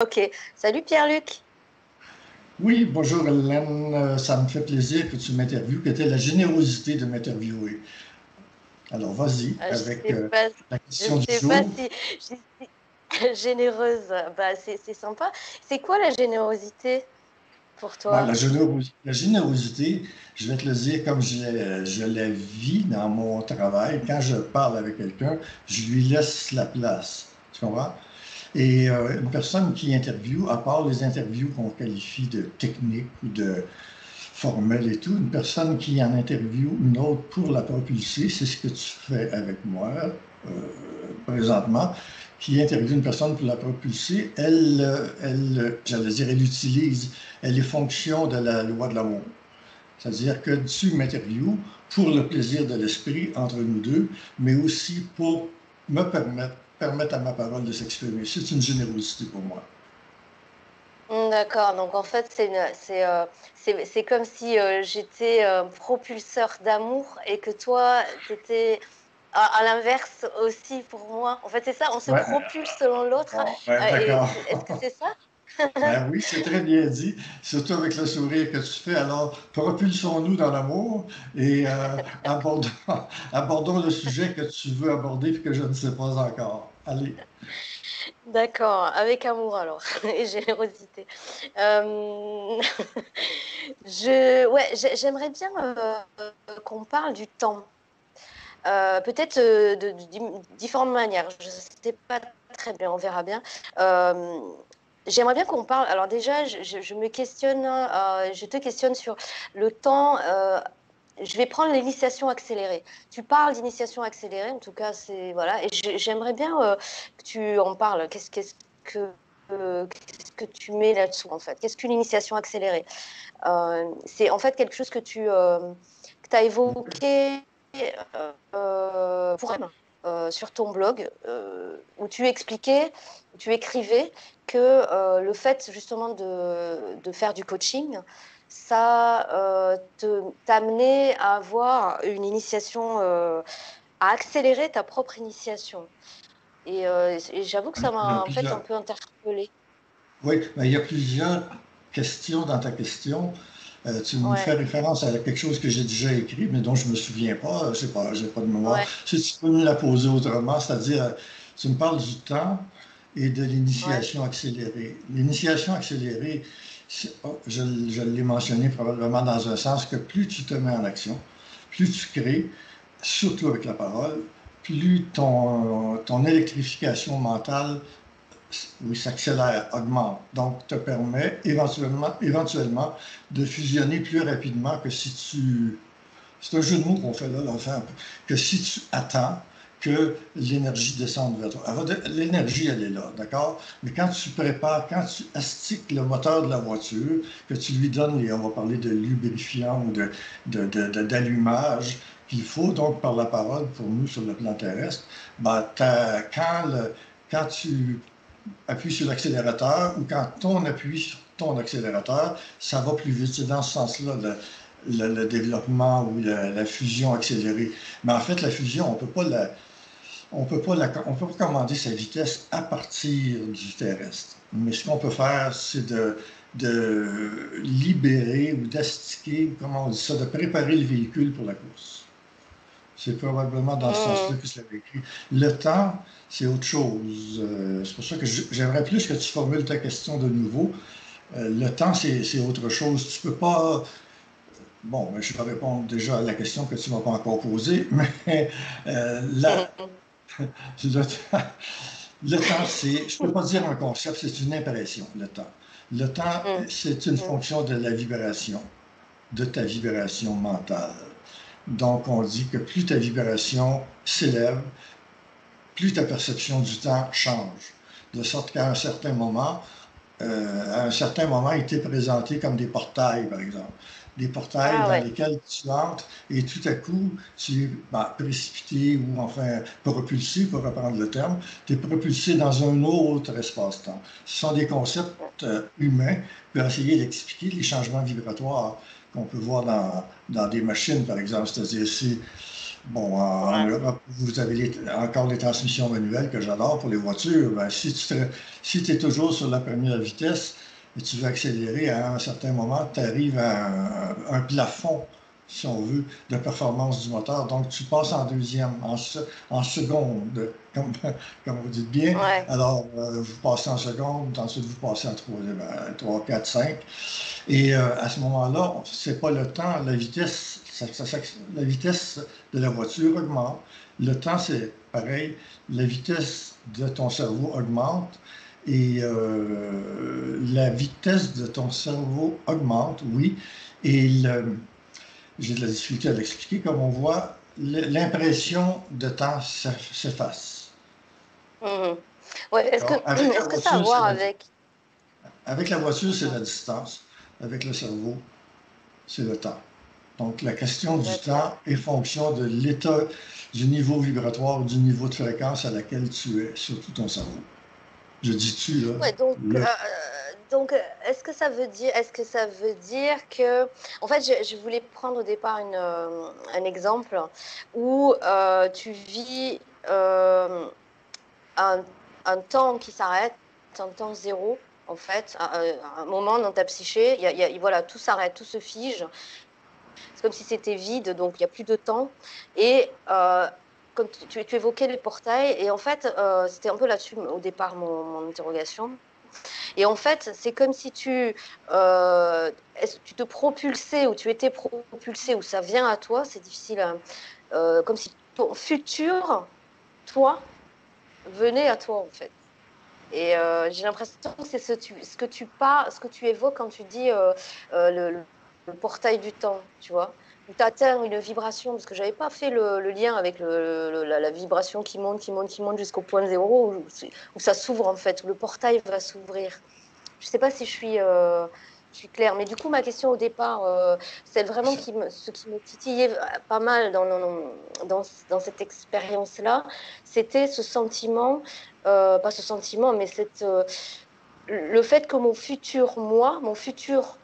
Ok. Salut Pierre-Luc. Oui, bonjour Hélène. Ça me fait plaisir que tu m'interviewes, que tu aies la générosité de m'interviewer. Alors, vas-y Je avec sais pas, la je question du sais pas jour. si je suis généreuse. Bah, c'est sympa. C'est quoi la générosité pour Ben, toi? la générosité, je vais te le dire comme je la vis dans mon travail. Quand je parle avec quelqu'un, je lui laisse la place. Tu comprends? Et une personne qui interviewe, à part les interviews qu'on qualifie de techniques ou de formelles et tout, une personne qui en interviewe une autre pour la propulser, c'est ce que tu fais avec moi présentement, qui interviewe une personne pour la propulser, j'allais dire, elle utilise les fonctions de la loi de l'amour. C'est-à-dire que tu m'interviews pour le plaisir de l'esprit entre nous deux, mais aussi pour me permettre à ma parole de s'exprimer. C'est une générosité pour moi. D'accord. Donc en fait, c'est comme si j'étais propulseur d'amour et que toi, t'étais à l'inverse aussi pour moi. En fait, c'est ça. On se Ouais, propulse l'un l'autre. bon, ouais, Et d'accord. est-ce que c'est ça? Ben oui, c'est très bien dit, surtout avec le sourire que tu fais. Alors, propulsons-nous dans l'amour et abordons, abordons le sujet que tu veux aborder et que je ne sais pas encore. Allez. D'accord, avec amour alors et générosité. Euh, j'aimerais bien qu'on parle du temps. Peut-être de différentes manières. Je ne sais pas très bien, on verra bien. Euh, J'aimerais bien qu'on parle. Alors déjà, je me questionne, je te questionne sur le temps. Je vais prendre l'initiation accélérée. Tu parles d'initiation accélérée, en tout cas, c'est voilà. Et j'aimerais bien que tu en parles. Qu'est-ce que tu mets là-dessous en fait? Qu'est-ce qu'une initiation accélérée? C'est en fait quelque chose que tu as évoqué pour elle, sur ton blog, où tu expliquais, où tu écrivais que le fait justement de faire du coaching, ça t'amenait à avoir une initiation, à accélérer ta propre initiation. Et j'avoue que ça Il y a m'a en fait un plusieurs, peu interpellée. oui, mais il y a plusieurs questions dans ta question. Tu me fais Ouais, référence à quelque chose que j'ai déjà écrit, mais dont je ne me souviens pas. Je sais pas, j'ai pas de mémoire. ouais, Si tu peux me la poser autrement, c'est-à-dire, tu me parles du temps et de ouais. l'initiation accélérée. L'initiation accélérée, je l'ai mentionné probablement dans un sens que plus tu te mets en action, plus tu crées, surtout avec la parole, plus ton électrification mentale oui, s'accélère, augmente. Donc, te permet éventuellement de fusionner plus rapidement que si tu... C'est un jeu de mots qu'on fait là, l'enfant, que si tu attends que l'énergie descende vers toi. L'énergie, elle est là, d'accord? Mais quand tu prépares, quand tu astiques le moteur de la voiture, que tu lui donnes, on va parler de lubrifiant ou d'allumage, qu'il faut donc par la parole pour nous sur le plan terrestre, ben, quand tu appuie sur l'accélérateur ou quand on appuie sur ton accélérateur, ça va plus vite. C'est dans ce sens-là le développement ou la fusion accélérée. Mais en fait, la fusion, on peut pas commander sa vitesse à partir du terrestre. Mais ce qu'on peut faire, c'est de libérer ou d'astiquer, comment on dit ça, de préparer le véhicule pour la course. C'est probablement dans ce sens-là Hmm. que je l'avais écrit. Le temps, c'est autre chose. C'est pour ça que j'aimerais plus que tu formules ta question de nouveau. Le temps, c'est autre chose. Tu peux pas. Bon, ben, je vais répondre déjà à la question que tu m'as pas encore posée, mais le temps, le temps, c'est. Je peux pas dire un concept, c'est une impression, le temps. Le temps, Hmm. c'est une Hmm. fonction de la vibration, de ta vibration mentale. Donc, on dit que plus ta vibration s'élève, plus ta perception du temps change. De sorte qu'à un certain moment, il t'est présenté comme des portails, par exemple. Des portails Ah dans ouais. lesquels tu entres et tout à coup, tu es précipité ou enfin propulsé, pour reprendre le terme, tu es propulsé dans un autre espace-temps. Ce sont des concepts humains pour essayer d'expliquer les changements vibratoires qu'on peut voir dans des machines, par exemple. C'est-à-dire, Bon, en Ouais. Europe, vous avez encore les transmissions manuelles que j'adore pour les voitures. Ben, si tu es toujours sur la première vitesse et tu veux accélérer, à un certain moment, tu arrives à un plafond, si on veut, de performance du moteur. Donc, tu passes en deuxième, en seconde, comme, comme vous dites bien. Ouais. Alors, vous passez en seconde, ensuite vous passez en troisième, 3, 4, 5. Et à ce moment-là, c'est pas le temps, la vitesse, la vitesse de la voiture augmente. Le temps, c'est pareil. La vitesse de ton cerveau augmente et la vitesse de ton cerveau augmente, oui. Et j'ai de la difficulté à l'expliquer. Comme on voit, l'impression de temps s'efface. Mhm. Ouais. Est-ce que, Avec la est-ce que ça a à voiture, voir avec... avec la voiture, c'est Mhm. la distance. Avec le cerveau, c'est le temps. Donc, la question du D'accord. temps est fonction de l'état du niveau vibratoire, du niveau de fréquence à laquelle tu es, surtout ton cerveau. Je dis tu, là. Ouais, donc, Le... est-ce que ça veut dire que, en fait, je voulais prendre au départ un exemple où tu vis un, un temps qui s'arrête, un temps zéro, en fait, un moment dans ta psyché, voilà, tout s'arrête, tout se fige. C'est comme si c'était vide, donc il n'y a plus de temps. Et comme tu évoquais les portails, et en fait, c'était un peu là-dessus au départ mon interrogation. Et en fait, c'est comme si tu te propulsais ou tu étais propulsé ou ça vient à toi, c'est difficile, hein, comme si ton futur, toi, venait à toi en fait. Et j'ai l'impression que c'est ce que tu évoques quand tu dis le portail du temps, tu vois, où tu atteins une vibration, parce que j'avais pas fait le lien avec la vibration qui monte, qui monte, qui monte jusqu'au point zéro, où ça s'ouvre en fait, où le portail va s'ouvrir. Je sais pas si je suis claire, mais du coup, ma question au départ, c'est vraiment ce qui me titillait pas mal dans cette expérience-là, c'était ce sentiment, pas ce sentiment, mais le fait que mon futur moi, mon futur,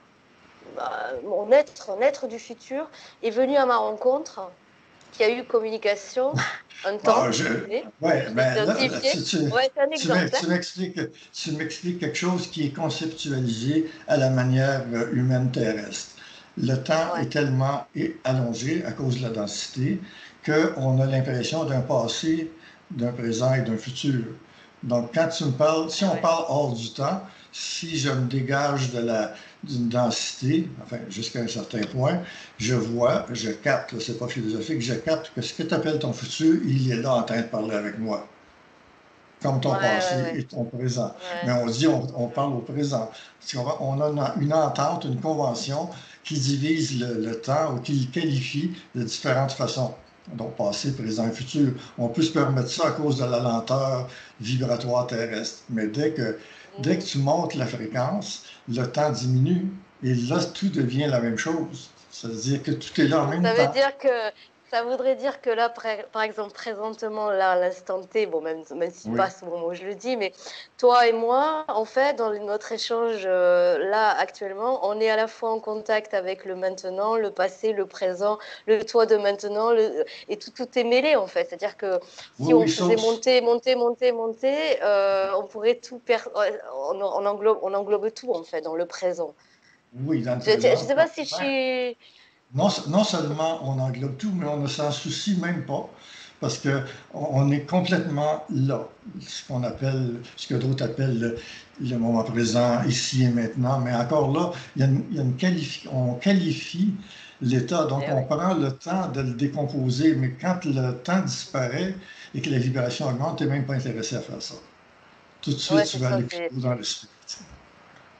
mon être du futur est venu à ma rencontre, qui a eu communication un Bon, temps donné. ouais, Je vais ben là, simplifier. Ouais, c'est un exemple, hein. tu m'expliques quelque chose qui est conceptualisé à la manière humaine terrestre. Le temps Ouais, est tellement allongé à cause de la densité qu'on a l'impression d'un passé, d'un présent et d'un futur. Donc, quand tu me parles, si ah on ouais. parle hors du temps, si je me dégage d'une densité, enfin, jusqu'à un certain point, je vois, je capte, c'est pas philosophique, je capte que ce que tu appelles ton futur, il est là en train de parler avec moi, comme Ouais, ton ouais, passé ouais. et ton présent. Mais Ouais. on dit, on parle au présent. On a une entente, une convention qui divise le temps ou qui le qualifie de différentes façons. Donc, passé, présent et futur. On peut se permettre ça à cause de la lenteur vibratoire terrestre. Mais dès que Mhm. tu montes la fréquence, le temps diminue et là, tout devient la même chose. C'est-à-dire que tout est là en Donc, même temps. ça voudrait dire que là, par exemple, présentement, là, à l'instant T, bon, même s'il Oui. passe au moment où je le dis, mais toi et moi, en fait, dans notre échange là, actuellement, on est à la fois en contact avec le maintenant, le passé, le présent, le toi de maintenant, et tout est mêlé, en fait. C'est-à-dire que si Oui, on oui, faisait sauf, monter, monter, monter, monter, on pourrait ouais, on englobe tout, en fait, dans le présent. oui, dans le Je ne présent. sais pas si je suis... Non seulement on englobe tout, mais on ne s'en soucie même pas parce qu'on est complètement là. Ce que d'autres appellent le moment présent, ici et maintenant. Mais encore là, il y a on qualifie l'état. Donc, Eh on ouais. prend le temps de le décomposer. Mais quand le temps disparaît et que la vibration augmente, tu n'es même pas intéressé à faire ça. Tout de suite, Ouais, tu c'est vas ça. aller plutôt dans l'esprit.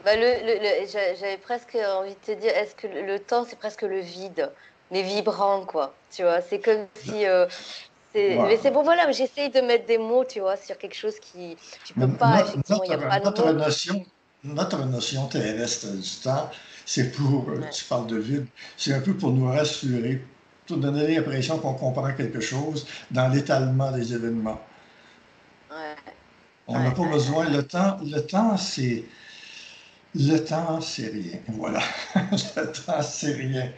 Bah, j'avais presque envie de te dire, est-ce que le temps, c'est presque le vide, mais vibrant, quoi. Tu vois, c'est comme si. Mais c'est Voilà. bon, voilà, j'essaye de mettre des mots, tu vois, sur quelque chose qui. Tu Mais peux pas, effectivement, il n'y a pas de notre mots. notion, notre notion terrestre du temps, c'est pour, Ouais, tu parles de vide, c'est un peu pour nous rassurer, pour donner l'impression qu'on comprend quelque chose dans l'étalement des événements. ouais, On n'a ouais, pas ouais, besoin, ouais. le temps, c'est rien. Voilà. Le temps, c'est rien.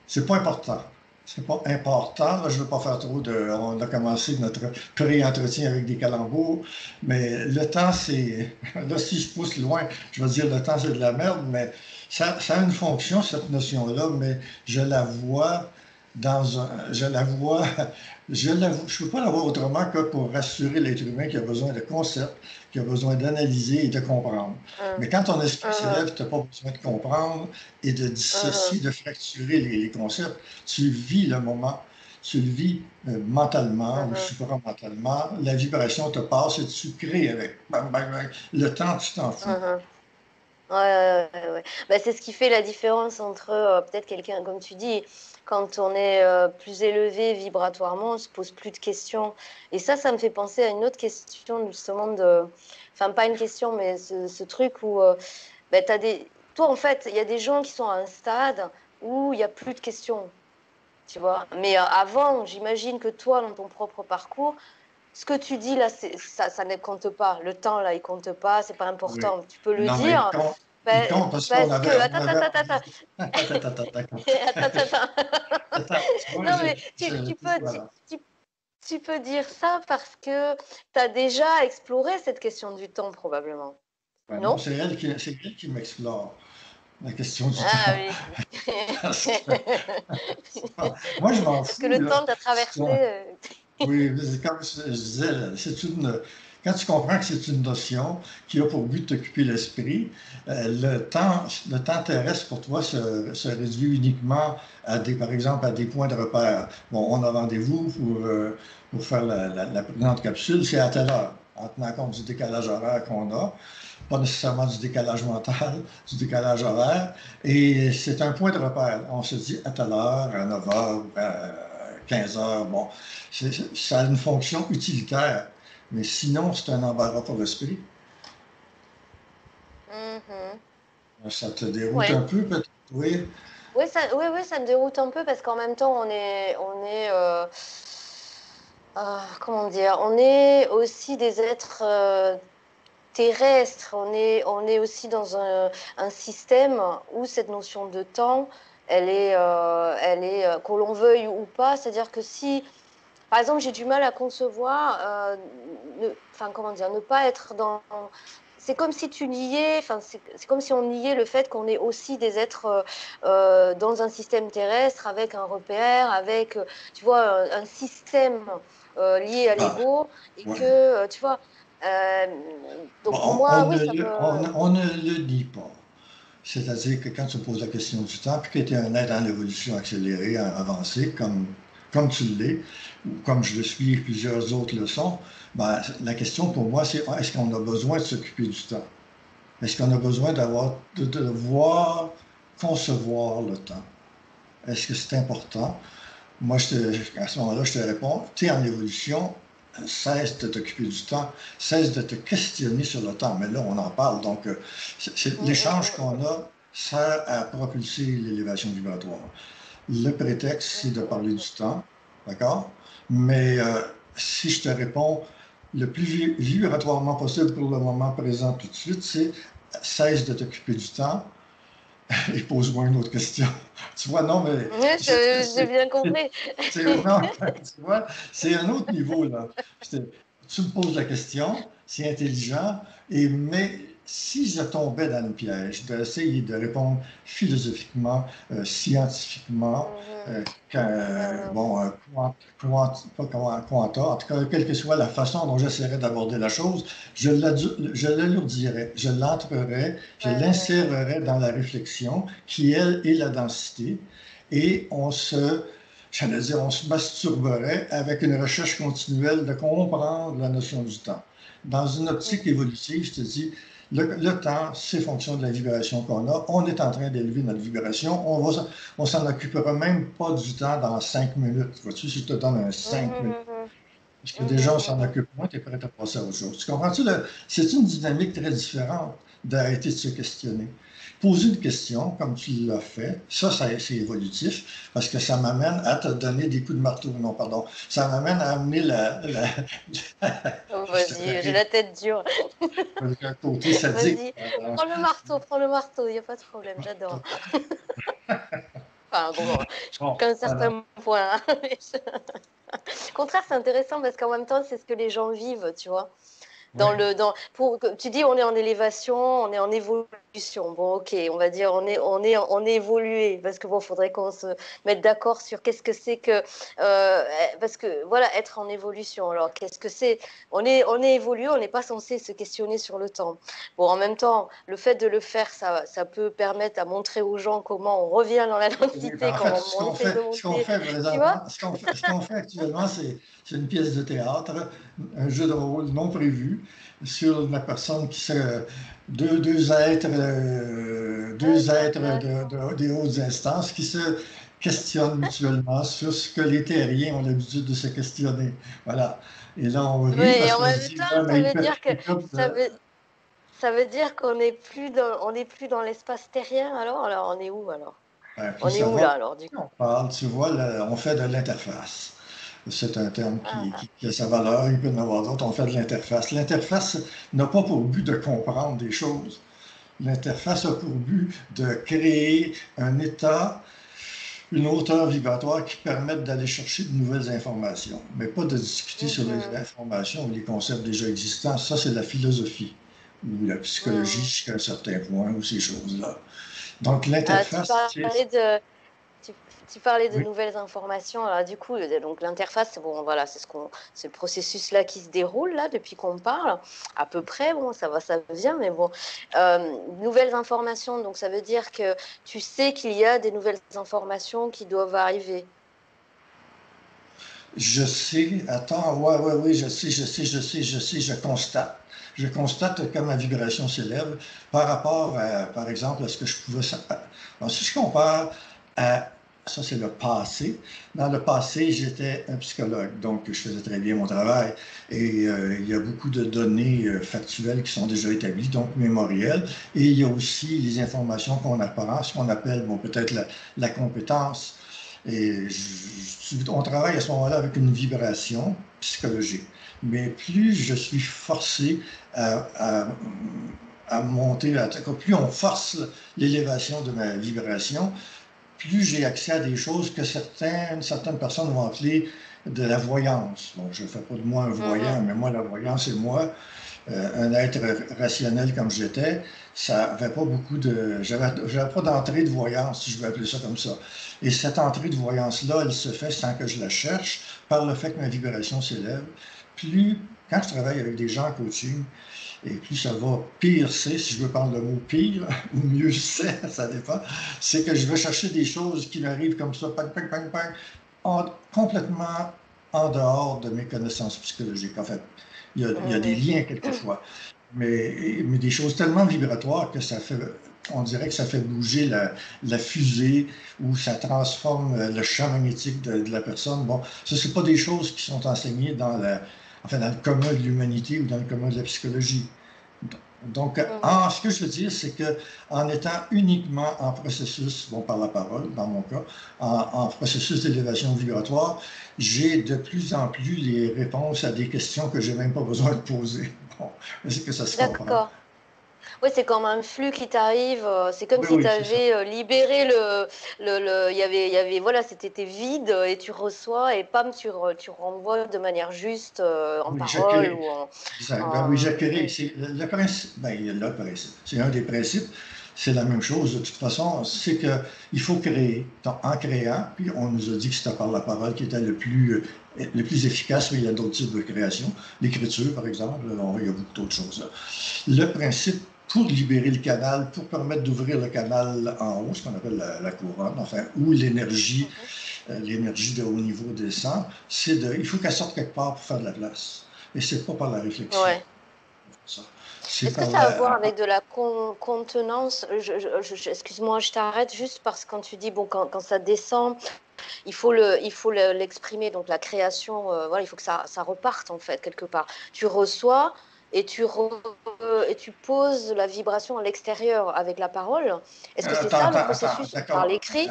C'est pas important. c'est pas important. Là, je ne veux pas faire trop de. On a commencé notre pré-entretien avec des calembours, mais le temps, c'est. Là, si je pousse loin, je vais dire le temps, c'est de la merde, mais ça a une fonction, cette notion-là, mais je la vois dans un. Je ne peux pas la voir autrement que pour rassurer l'être humain qui a besoin de concepts, qui a besoin d'analyser et de comprendre. Mais quand ton esprit s'élève, tu n'as pas besoin de comprendre et de dissocier, de fracturer les concepts. Tu vis le moment, tu le vis mentalement ou supramentalement. La vibration te passe et tu crées avec. Bang, bang, bang. Le temps, tu t'en fous. Ouais. Bah, c'est ce qui fait la différence entre peut-être quelqu'un, comme tu dis, quand on est plus élevé vibratoirement, on se pose plus de questions. Et ça me fait penser à une autre question, justement, enfin, pas une question, mais ce truc où bah, toi, en fait, il y a des gens qui sont à un stade où il n'y a plus de questions, tu vois. Mais avant, j'imagine que toi, dans ton propre parcours, ce que tu dis là, ça ne compte pas. Le temps, là, il compte pas, c'est pas Oui. important. Tu peux le Non, mais dire. il compte parce qu'on Parce que, avait. On attends, avait... attends, attends, attends. Attends, attends, attends. Attends. Attends, tu vois, Non, mais voilà. tu peux dire ça parce que tu as déjà exploré cette question du temps, probablement. Ben non, Non? c'est elle qui m'explore la question du Ah temps. oui. Parce que, moi, je m'en Parce que fous, le là. temps t'a traversé. Oui, comme je disais, quand tu comprends que c'est une notion qui a pour but de t'occuper l'esprit, le temps terrestre pour toi se réduit uniquement par exemple, à des points de repère. Bon, on a rendez-vous pour faire la présente capsule, c'est à telle heure, en tenant compte du décalage horaire qu'on a, pas nécessairement du décalage mental, du décalage horaire, et c'est un point de repère. On se dit à telle heure, à 9 heures, à 15 heures, bon, ça a une fonction utilitaire, mais sinon, c'est un embarras pour l'esprit. Mhm. Ça te déroute un Ouais. peu, peut-être, oui. Oui, ça me déroute un peu parce qu'en même temps, comment dire, on est aussi des êtres terrestre. On est aussi dans un système où cette notion de temps, elle est qu'on l'on veuille ou pas. C'est-à-dire que si, par exemple, j'ai du mal à concevoir, enfin, comment dire, ne pas être dans. C'est comme si tu niais, enfin, c'est comme si on niait le fait qu'on est aussi des êtres dans un système terrestre avec un repère, avec, tu vois, un système lié à Ah, l'ego et ouais. que, tu vois, euh, Bon, donc pour moi, oui, ça on ne le dit pas. C'est-à-dire que quand tu poses la question du temps, puis que tu es un être en évolution accélérée, avancée, comme tu l'es, ou comme je le suis et plusieurs autres le sont, ben, la question pour moi, c'est est-ce qu'on a besoin de s'occuper du temps? Est-ce qu'on a besoin de devoir concevoir le temps? Est-ce que c'est important? Moi, à ce moment-là, je te réponds, tu es en évolution, cesse de t'occuper du temps, cesse de te questionner sur le temps. Mais là, on en parle. Donc, l'échange qu'on a sert à propulser l'élévation vibratoire. Le prétexte, c'est de parler du temps, d'accord? Mais si je te réponds le plus vibratoirement possible pour le moment présent tout de suite, c'est cesse de t'occuper du temps et pose-moi une autre question. Tu vois, non, mais Oui, j'ai bien compris. non, tu vois, c'est un autre niveau, là. Tu me poses la question, c'est intelligent, mais si je tombais dans le piège d'essayer de répondre philosophiquement, scientifiquement, Mhm. Mhm. bon, pas quanta, en tout cas, quelle que soit la façon dont j'essaierais d'aborder la chose, je l'alourdirais, je l'entrerais, je Ouais. l'insérerais dans la réflexion qui, elle, est la densité, et j'allais dire, on se masturberait avec une recherche continuelle de comprendre la notion du temps. Dans une optique Mhm. évolutive, je te dis, le temps, c'est fonction de la vibration qu'on a. On est en train d'élever notre vibration. On s'en occupera même pas du temps dans 5 minutes. Vois-tu, si je te donne un 5 minutes. Mhm. Parce que déjà, on Mhm. s'en Mhm. occupe moins, tu es prêt à passer à autre chose. Tu comprends-tu? C'est une dynamique très différente d'arrêter de se questionner. Poser une question, comme tu l'as fait, c'est évolutif, parce que ça m'amène à te donner des coups de marteau. Non, pardon. Ça m'amène à amener Oh, je vas-y, j'ai dirais, la tête dure. un côté sadique. Vas-y, prends le marteau, il n'y a pas de problème, j'adore. Enfin, bon, Bon, jusqu'à un voilà. certain point. Hein. Au contraire, c'est intéressant parce qu'en même temps, c'est ce que les gens vivent, tu vois. Oui. Tu dis on est en élévation, on est en évolution. Bon, ok, on va dire on est évolué parce que bon, faudrait qu'on se mette d'accord sur qu'est-ce que c'est que parce que voilà, être en évolution. Alors, qu'est-ce que c'est? On est évolué, on n'est pas censé se questionner sur le temps. Bon, en même temps, le fait de le faire, ça peut permettre à montrer aux gens comment on revient dans la Oui, densité, ben, en fait, comment on essaie de ce qu'on monter, fait tu vois? présentement, ce qu'on fait actuellement, c'est une pièce de théâtre, un jeu de rôle non prévu sur la personne qui serait deux êtres des hautes instances qui se questionnent mutuellement sur ce que les terriens ont l'habitude de se questionner. Voilà. Et là, on Oui, rit et parce en qu'on se même dit, temps, ouais, ça mais veut dire que ils peuvent, ça veut, ça veut dire qu'on n'est plus on n'est plus dans l'espace terrien alors? Alors on est où alors? plus On est ça où va, là alors du plus coup? on parle, tu vois, on fait de l'interface. C'est un terme Ah, qui a sa valeur, il peut y en avoir d'autres. On fait de l'interface. L'interface n'a pas pour but de comprendre des choses. L'interface a pour but de créer un état, une hauteur vibratoire qui permette d'aller chercher de nouvelles informations, mais pas de discuter sur les mhm, informations ou les concepts déjà existants. Ça, c'est la philosophie ou la psychologie mhm. jusqu'à un certain point ou ces choses-là. Donc, Ah, l'interface, c'est... tu, tu parlais de Oui. nouvelles informations. Alors du coup, donc l'interface, bon voilà, c'est le processus là qui se déroule là depuis qu'on parle. À peu près, bon, ça va, ça vient, mais bon, nouvelles informations. Donc ça veut dire que tu sais qu'il y a des nouvelles informations qui doivent arriver. Je sais, attends, ouais, ouais, oui, je constate. Je constate que ma vibration s'élève par rapport, par exemple, à ce que je pouvais. Si je compare à. Ça, c'est le passé. Dans le passé, j'étais un psychologue, donc je faisais très bien mon travail. Et il y a beaucoup de données factuelles qui sont déjà établies, donc mémorielles. Et il y a aussi les informations qu'on apprend, ce qu'on appelle, bon, peut-être la compétence. Et on travaille à ce moment-là avec une vibration psychologique. Mais plus je suis forcé à, à, à monter, plus on force l'élévation de ma vibration, plus j'ai accès à des choses que certaines personnes vont appeler de la voyance. Bon, je ne fais pas de moi un voyant, Mhm. mais moi, la voyance, c'est moi, un être rationnel comme j'étais, ça avait pas beaucoup de. J'avais pas d'entrée de voyance, si je veux appeler ça comme ça. Et cette entrée de voyance-là, elle se fait sans que je la cherche, par le fait que ma vibration s'élève. Plus, quand je travaille avec des gens en coaching, et plus ça va, pire c'est, si je veux prendre le mot pire, ou mieux c'est, ça dépend, c'est que je vais chercher des choses qui m'arrivent comme ça, pang, pang, pang, pang, complètement en dehors de mes connaissances psychologiques. En fait, il y a des Mhm. liens quelquefois, mais des choses tellement vibratoires que ça fait, on dirait que ça fait bouger la fusée ou ça transforme le champ magnétique de la personne. Bon, ça, c'est pas des choses qui sont enseignées enfin, dans le commun de l'humanité ou dans le commun de la psychologie. Donc, Mhm. ce que je veux dire, c'est que en étant uniquement en processus, bon, par la parole, dans mon cas, en processus d'élévation vibratoire, j'ai de plus en plus les réponses à des questions que j'ai même pas besoin de poser. Bon, est-ce que ça se comprend? D'accord. Oui, c'est comme un flux qui t'arrive. C'est comme Oui, si tu oui, c'est ça. avais libéré il y avait, voilà, c'était vide et tu reçois et pam, tu renvoies de manière juste en Oui, parole j'acquérais. ou en, Exact. Ben oui, en... j'acquérais. Oui. C'est le principe. Ben, il y a le principe. C'est un des principes. C'est la même chose. De toute façon, c'est qu'il faut créer. Donc, en créant, puis on nous a dit que c'était par la parole qui était le plus efficace, mais il y a d'autres types de création. L'écriture, par exemple. Alors, il y a beaucoup d'autres choses là. Le principe pour libérer le canal, pour permettre d'ouvrir le canal en haut, ce qu'on appelle la couronne, enfin, où Mhm. l'énergie de haut niveau descend, il faut qu'elle sorte quelque part pour faire de la place. Et c'est pas par la réflexion. Ouais. Ça. C'est Est-ce que par ça a à voir la. avec de la contenance? Excuse-moi, je t'arrête juste parce que quand tu dis, bon, quand ça descend, il faut l'exprimer, donc la création, voilà, il faut que ça reparte en fait quelque part. Tu reçois et et tu poses la vibration à l'extérieur avec la parole. Est-ce que c'est ça le Attends, processus ou par d'accord. l'écrit?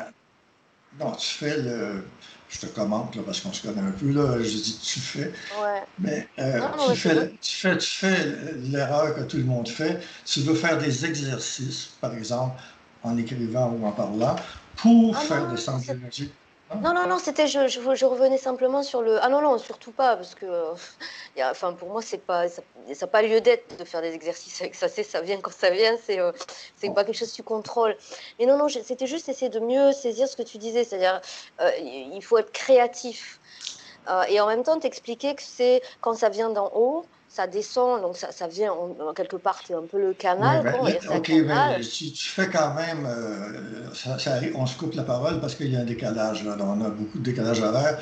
Non, tu fais le. Je te commente là, parce qu'on se connaît un peu, là. Je dis tu fais. Ouais. Mais Non, non, mais c'est bien. tu fais l'erreur que tout le monde fait. Tu veux faire des exercices, par exemple, en écrivant ou en parlant, pour Ah faire non, descendre l'énergie. Hein? non, non, non, c'était, je revenais simplement sur le. Ah non, non, surtout pas, parce que, enfin, pour moi, c'est pas, ça n'a pas lieu d'être de faire des exercices avec ça. Ça vient quand ça vient, c'est Bon. pas quelque chose que tu contrôles. Mais non, non, c'était juste essayer de mieux saisir ce que tu disais, c'est-à-dire, il faut être créatif. Et en même temps, t'expliquer que c'est quand ça vient d'en haut, ça descend, donc ça vient quelque part, c'est un peu le Oui, canal, quoi, ben, on va dire que c'est un OK, ben, canal. tu fais quand même, ça arrive, on se coupe la parole parce qu'il y a un décalage, là. On a beaucoup de décalage horaire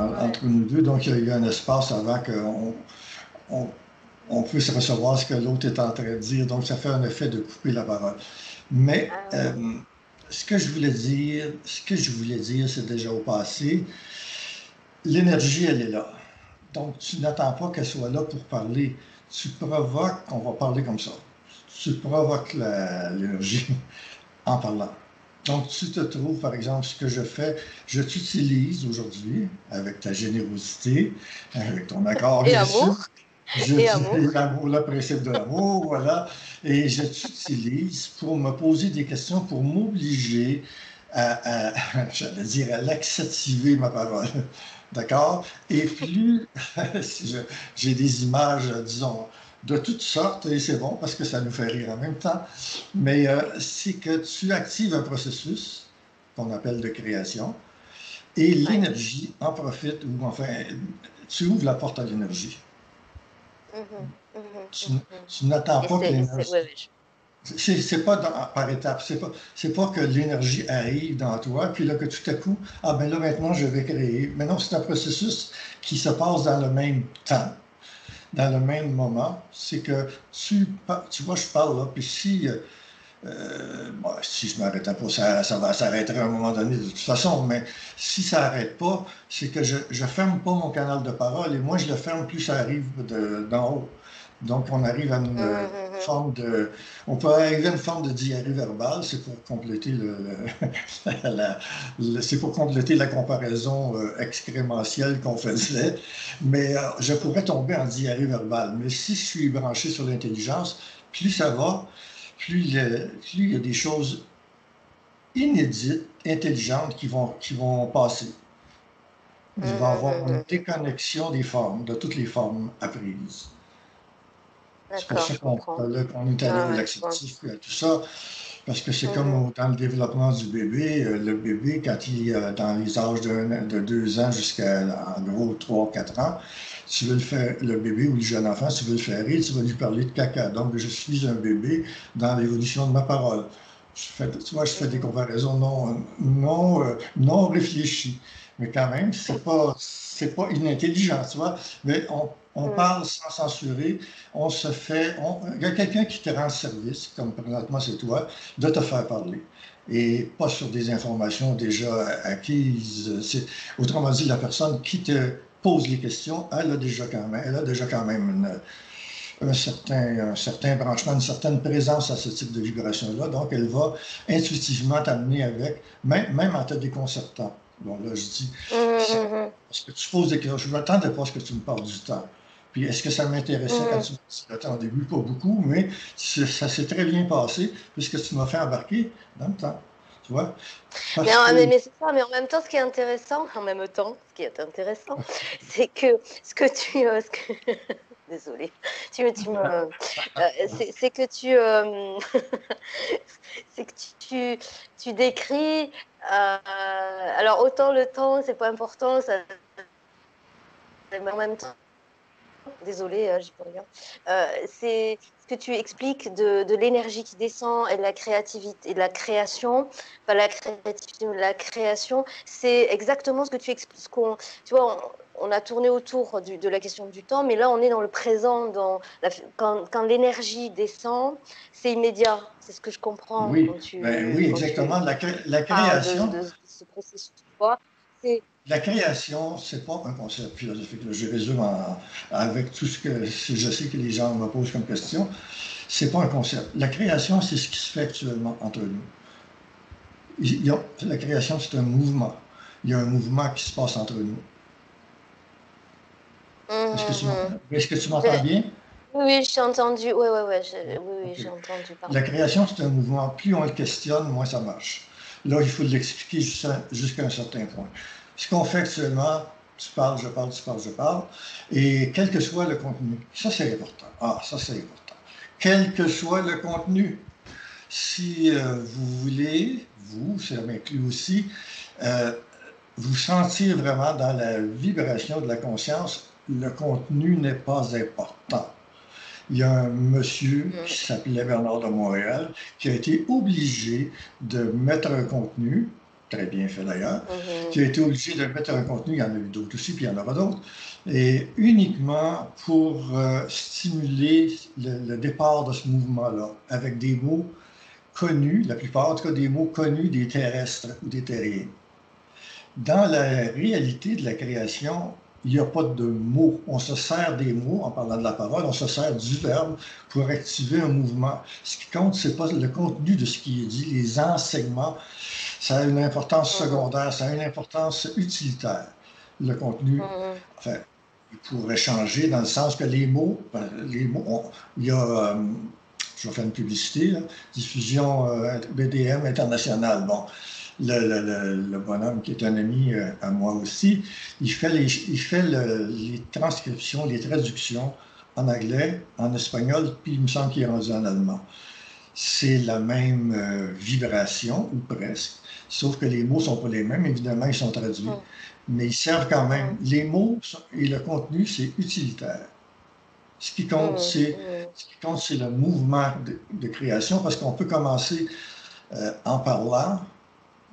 Ouais. entre nous deux, donc il y a un espace avant qu'on on, on puisse recevoir ce que l'autre est en train de dire, donc ça fait un effet de couper la parole. Mais Ah oui. ce que je voulais dire, c'est déjà au passé. L'énergie, elle est là. Donc, tu n'attends pas qu'elle soit là pour parler. Tu provoques, on va parler comme ça. Tu provoques l'énergie en parlant. Donc, tu te trouves, par exemple, ce que je fais, je t'utilise aujourd'hui avec ta générosité, avec ton accord, Et bien sûr. amour, Je et dis amour. l'amour, le principe de l'amour, voilà. Et je t'utilise pour me poser des questions, pour m'obliger j'allais dire, à laxativer ma parole. D'accord? Et plus, si j'ai des images, disons, de toutes sortes, et c'est bon parce que ça nous fait rire en même temps, mais c'est que tu actives un processus qu'on appelle de création, et Ouais. l'énergie en profite, ou enfin, tu ouvres la porte à l'énergie. Mhm, mhm, Tu, mhm. tu n'attends Et pas que c'est, l'énergie. ouais, ouais, C'est pas par étapes, c'est pas que l'énergie arrive dans toi, puis là que tout à coup, ah ben là maintenant je vais créer. Mais non, c'est un processus qui se passe dans le même temps, dans le même moment. C'est que tu vois, je parle là, puis si bon, si je m'arrêtais pas, ça va s'arrêter à un moment donné de toute façon, mais si ça n'arrête pas, c'est que je ferme pas mon canal de parole et moi je le ferme plus ça arrive d'en haut. Donc on arrive à une mhm, mhm. forme de, on peut arriver à une forme de diarrhée verbale, c'est pour compléter c'est pour compléter la comparaison excrémentielle qu'on faisait, mais je pourrais tomber en diarrhée verbale. Mais si je suis branché sur l'intelligence, plus ça va, plus il y a des choses inédites, intelligentes qui vont passer. Il va y Mhm, avoir une mhm, mhm. déconnexion des formes, de toutes les formes apprises. C'est pour D'accord, ça je comprends. qu'on est allé Ouais, au ouais, je vois. laxatif et à tout ça, parce que c'est comme Mhm, dans le développement du bébé. Le bébé, quand il est dans les âges de 2 ans jusqu'à, en gros, 3 4 ans, tu veux le faire, le bébé ou le jeune enfant, tu veux le faire rire, tu vas lui parler de caca. Donc, je suis un bébé dans l'évolution de ma parole. Tu vois, je fais des mhm, comparaisons non réfléchies. Mais quand même, c'est pas inintelligent, tu vois. Mais on mhm. parle sans censurer, il y a quelqu'un qui te rend service, comme présentement c'est toi, de te faire parler. Et pas sur des informations déjà acquises. Autrement dit, la personne qui te pose les questions, elle a déjà quand même un certain branchement, une certaine présence à ce type de vibration-là. Donc, elle va intuitivement t'amener avec, même en te déconcertant. Bon, là, je dis, Mhm, mhm, parce que tu poses des questions, je m'attendais pas à ce que tu me parles du temps. Puis, est-ce que ça m'intéressait quand mhm. tu me dis le temps au début? Pas beaucoup, mais ça s'est très bien passé puisque tu m'as fait embarquer dans le temps. Tu vois? Mais, Parce que, mais c'est ça, mais en même temps, ce qui est intéressant, en même temps, ce qui est intéressant, c'est que ce que tu. Désolée. C'est que c'est que tu décris. Alors, autant le temps, c'est pas important, mais en même temps. Désolée, j'y peux rien. C'est ce que tu expliques de l'énergie qui descend et de la créativité et de la création. Enfin, la créativité, la création, c'est exactement ce que tu expliques. Tu vois, on a tourné autour de la question du temps, mais là, on est dans le présent. Quand l'énergie descend, c'est immédiat. C'est ce que je comprends oui, ben oui, quand exactement. tu parles de ce processus. Tu vois. C'est. La création, c'est pas un concept philosophique. Là, je résume avec tout ce que je sais que les gens me posent comme question. C'est pas un concept. La création, c'est ce qui se fait actuellement entre nous. La création, c'est un mouvement. Il y a un mouvement qui se passe entre nous. Mhm, Est-ce que tu m'entends mhm. bien? Oui, oui, j'ai entendu. Oui, oui, Ouais, oui, OK. j'ai entendu La parler. création, c'est un mouvement. Plus on le questionne, moins ça marche. Là, il faut l'expliquer jusqu'à un certain point. Ce qu'on fait actuellement, tu parles, je parle, tu parles, je parle, et quel que soit le contenu, ça c'est important. Ah, ça c'est important. Quel que soit le contenu, si vous voulez, vous, ça m'inclut aussi, euh, vous sentir vraiment dans la vibration de la conscience, le contenu n'est pas important. Il y a un monsieur qui s'appelait Bernard de Montréal qui a été obligé de mettre un contenu, très bien fait d'ailleurs, qui a été obligé de mettre un contenu, il y en a eu d'autres aussi, puis il y en aura d'autres, et uniquement pour stimuler le départ de ce mouvement-là, avec des mots connus, la plupart en tout cas des mots connus des terrestres ou des terriens. Dans la réalité de la création, il n'y a pas de mots. On se sert des mots en parlant de la parole, on se sert du verbe pour activer un mouvement. Ce qui compte, ce n'est pas le contenu de ce qui est dit, les enseignements. Ça a une importance secondaire, ça a une importance utilitaire. Le contenu, enfin, il pourrait changer dans le sens que les mots il y a, je vais faire une publicité, là, diffusion BDM internationale. Bon, le bonhomme qui est un ami à moi aussi, il fait les transcriptions, les traductions en anglais, en espagnol, puis il me semble qu'il est rendu en allemand. C'est la même vibration, ou presque, sauf que les mots ne sont pas les mêmes, évidemment, ils sont traduits, mais ils servent quand même. Les mots et le contenu, c'est utilitaire. Ce qui compte, c'est le mouvement de création, parce qu'on peut commencer en parlant.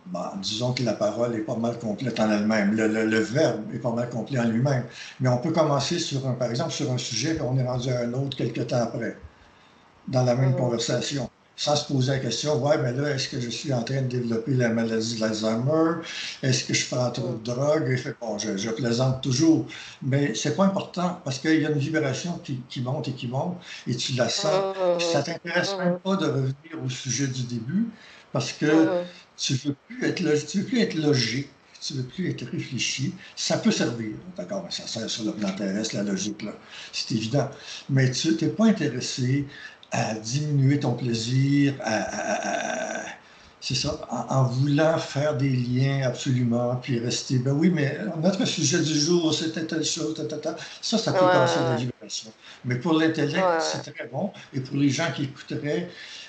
Bon, disons que la parole est pas mal complète en elle-même, le verbe est pas mal complet en lui-même, mais on peut commencer par exemple sur un sujet, puis on est rendu à un autre quelques temps après, dans la même conversation, sans se poser la question, ouais, mais là, est-ce que je suis en train de développer la maladie de l'Alzheimer? Est-ce que je prends trop de drogue? Bon, je plaisante toujours, mais c'est pas important, parce qu'il y a une vibration qui monte et qui monte, et tu la sens. Ça t'intéresse même pas de revenir au sujet du début, parce que tu veux plus être logique, tu veux plus être réfléchi. Ça peut servir, d'accord, mais ça sert sur le plan terrestre, la logique, là, c'est évident. Mais tu n'es pas intéressé à diminuer ton plaisir, c'est ça, en voulant faire des liens absolument, puis rester, ben oui, mais notre sujet du jour, c'était telle chose, ça peut casser la vibration. Mais pour l'intellect, c'est très bon, et pour les gens qui écouteraient,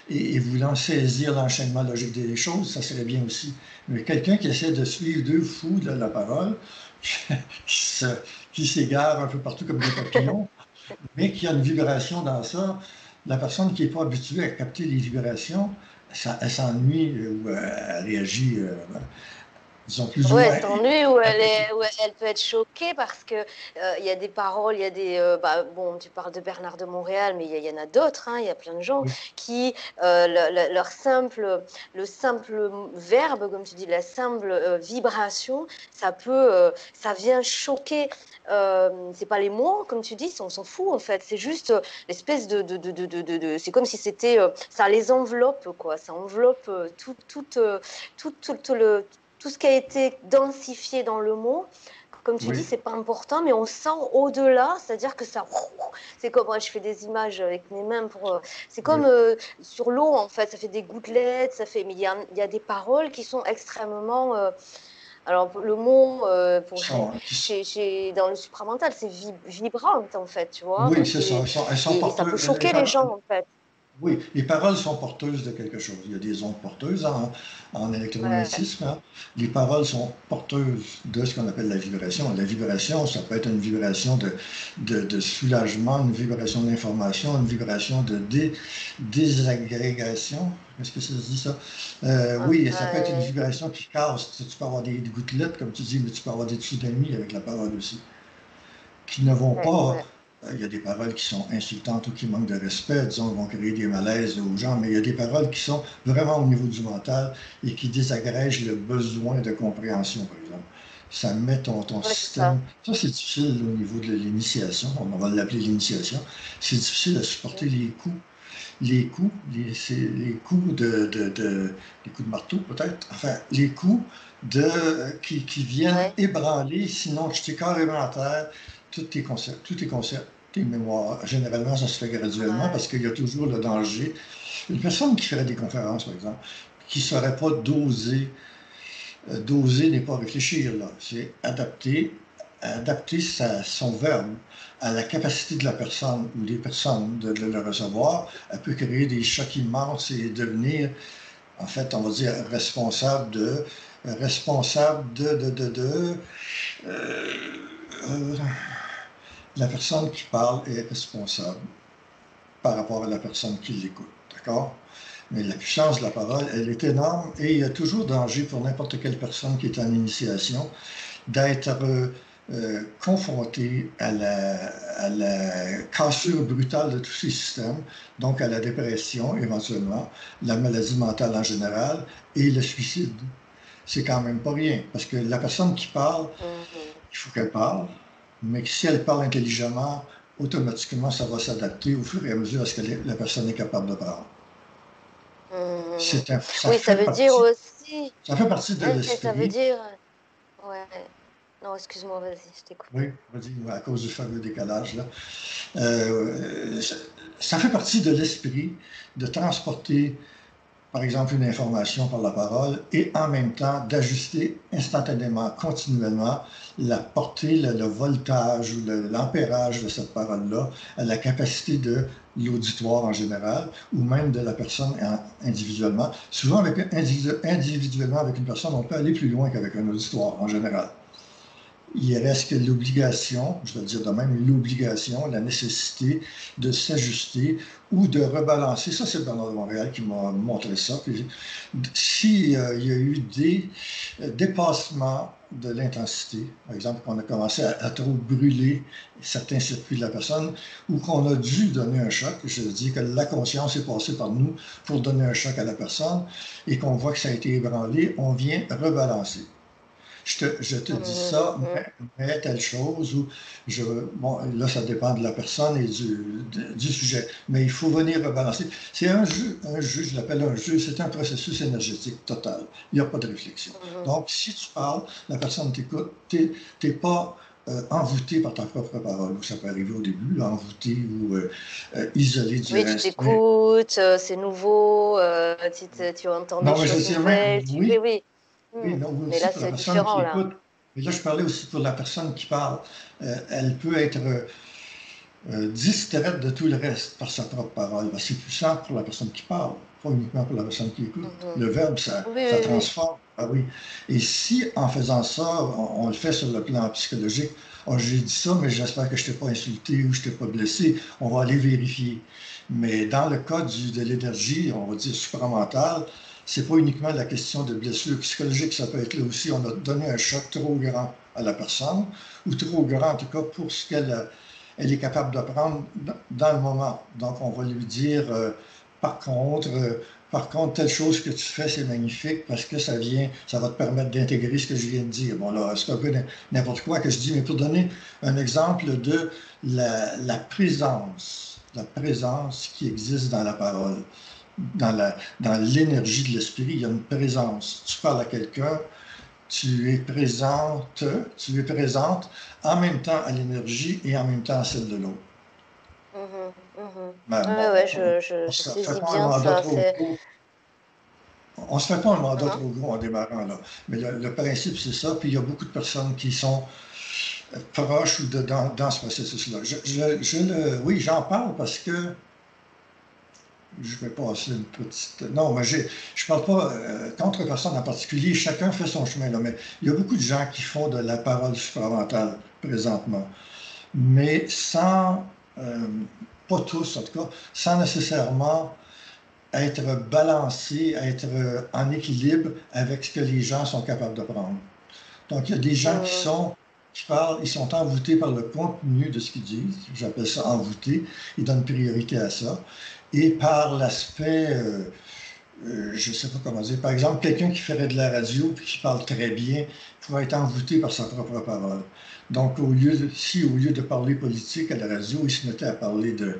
et voulant saisir l'enchaînement logique des choses, ça serait bien aussi. Mais quelqu'un qui essaie de suivre deux fous de la parole, qui s'égare un peu partout comme des papillons, mais qui a une vibration dans ça, la personne qui n'est pas habituée à capter les vibrations, elle s'ennuie ou elle réagit, disons, plus ou Ouais, moins. elle s'ennuie ou elle peut être choquée parce que il y a des paroles, il y a des bon, tu parles de Bernard de Montréal, mais il y en a d'autres, hein, il y a plein de gens qui le simple verbe, comme tu dis, la simple vibration, ça vient choquer. C'est pas les mots, comme tu dis, on s'en fout en fait. C'est juste l'espèce c'est comme si c'était ça les enveloppe quoi, ça enveloppe tout ce qui a été densifié dans le mot, comme tu dis, c'est pas important, mais on sent au-delà, c'est-à-dire que ça, c'est comme moi, je fais des images avec mes mains c'est comme sur l'eau en fait, ça fait des gouttelettes, mais il y a des paroles qui sont extrêmement, alors le mot dans le supramental, c'est vibrante en fait, tu vois, oui, c'est ça, elles sont et ça peut porteuses. choquer les gens en fait. Oui, les paroles sont porteuses de quelque chose. Il y a des ondes porteuses en électromagnétisme. Hein. Les paroles sont porteuses de ce qu'on appelle la vibration. La vibration, ça peut être une vibration de soulagement, une vibration d'information, une vibration de désagrégation. Est-ce que ça se dit ça? Oui, ça peut être une vibration qui casse. Tu peux avoir des gouttelettes, comme tu dis, mais tu peux avoir des tsunamis avec la parole aussi, qui ne vont pas. Il y a des paroles qui sont insultantes ou qui manquent de respect, disons, vont créer des malaises aux gens, mais il y a des paroles qui sont vraiment au niveau du mental et qui désagrègent le besoin de compréhension, par exemple. Ça met ton système. Ça, c'est difficile au niveau de l'initiation. On va l'appeler l'initiation. C'est difficile à supporter les coups. Les coups, les coups les coups de marteau, peut-être. Enfin, les coups qui viennent ébranler, sinon je t'ai carrément à terre. Tous tes concepts, tes mémoires. Généralement, ça se fait graduellement parce qu'il y a toujours le danger. Une personne qui ferait des conférences, par exemple, qui ne serait pas doser. Doser n'est pas réfléchir, là. C'est adapter son verbe à la capacité de la personne ou des personnes de le recevoir. Elle peut créer des chocs immenses et devenir, en fait, on va dire, responsable de la personne qui parle est responsable par rapport à la personne qui l'écoute, d'accord? Mais la puissance de la parole, elle est énorme et il y a toujours danger pour n'importe quelle personne qui est en initiation d'être confronté à la cassure brutale de tous ces systèmes, donc à la dépression éventuellement, la maladie mentale en général et le suicide. C'est quand même pas rien, parce que la personne qui parle, il faut qu'elle parle, mais si elle parle intelligemment, automatiquement, ça va s'adapter au fur et à mesure à ce que la personne est capable de parler. Oui, ça veut dire aussi. Ça fait partie de Ça veut l'esprit. dire. Ouais. Non, excuse-moi, vas-y, je t'ai coupé. Oui, vas-y, à cause du fameux décalage, là. Ça fait partie de l'esprit de transporter, par exemple, une information par la parole et en même temps d'ajuster instantanément, continuellement, la portée, le voltage ou l'ampérage de cette parole-là à la capacité de l'auditoire en général ou même de la personne individuellement. Souvent, individuellement, avec une personne, on peut aller plus loin qu'avec un auditoire en général. Il reste que l'obligation, je vais le dire de même, l'obligation, la nécessité de s'ajuster ou de rebalancer. Ça, c'est Bernard de Montréal qui m'a montré ça. S'il y a eu des dépassements de l'intensité, par exemple, qu'on a commencé à trop brûler certains circuits de la personne, ou qu'on a dû donner un choc, je veux dire que la conscience est passée par nous pour donner un choc à la personne, et qu'on voit que ça a été ébranlé, on vient rebalancer. Je te dis ça, mais telle chose, ou bon, là, ça dépend de la personne et du sujet, mais il faut venir rebalancer. C'est un jeu, je l'appelle un jeu, c'est un processus énergétique total. Il n'y a pas de réflexion. Donc, si tu parles, la personne t'écoute, tu n'es pas envoûté par ta propre parole, ou ça peut arriver au début, envoûté ou isolé du reste. Oui, tu t'écoutes, c'est nouveau, tu entends des choses nouvelles, oui. Oui, non, mais là, c'est différent, là. Mais là, je parlais aussi pour la personne qui parle. Elle peut être distraite de tout le reste par sa propre parole. C'est puissant pour la personne qui parle, pas uniquement pour la personne qui écoute. Le verbe, ça transforme. Ah oui. Et si, en faisant ça, on le fait sur le plan psychologique, j'ai dit ça, mais j'espère que je ne t'ai pas insulté ou je ne t'ai pas blessé, on va aller vérifier. Mais dans le cas de l'énergie, on va dire supramentale, c'est pas uniquement la question de blessure psychologique, ça peut être là aussi, on a donné un choc trop grand à la personne, ou trop grand en tout cas pour ce qu'elle est capable de prendre dans le moment. Donc on va lui dire, par contre, telle chose que tu fais, c'est magnifique parce que ça va te permettre d'intégrer ce que je viens de dire. Bon là, c'est un peu n'importe quoi que je dis, mais pour donner un exemple de la présence qui existe dans la parole. Dans l'énergie de l'esprit, il y a une présence. Tu parles à quelqu'un, tu es présente en même temps à l'énergie et en même temps à celle de l'autre. Je saisis bien ça. On ne se fait pas un mandat trop gros en démarrant, là. Mais le principe, c'est ça. Puis il y a beaucoup de personnes qui sont proches ou dans ce processus-là. Oui, j'en parle parce que je vais passer une petite... Non, mais je ne parle pas contre personne en particulier. Chacun fait son chemin, là. Mais il y a beaucoup de gens qui font de la parole supramentale présentement. Mais sans... pas tous, en tout cas, sans nécessairement être balancé, être en équilibre avec ce que les gens sont capables de prendre. Donc, il y a des gens qui parlent, ils sont envoûtés par le contenu de ce qu'ils disent. J'appelle ça envoûté. Ils donnent priorité à ça. Et par l'aspect, je ne sais pas comment dire, par exemple, quelqu'un qui ferait de la radio et qui parle très bien pourrait être envoûté par sa propre parole. Donc, au lieu de parler politique à la radio, il se mettait à parler de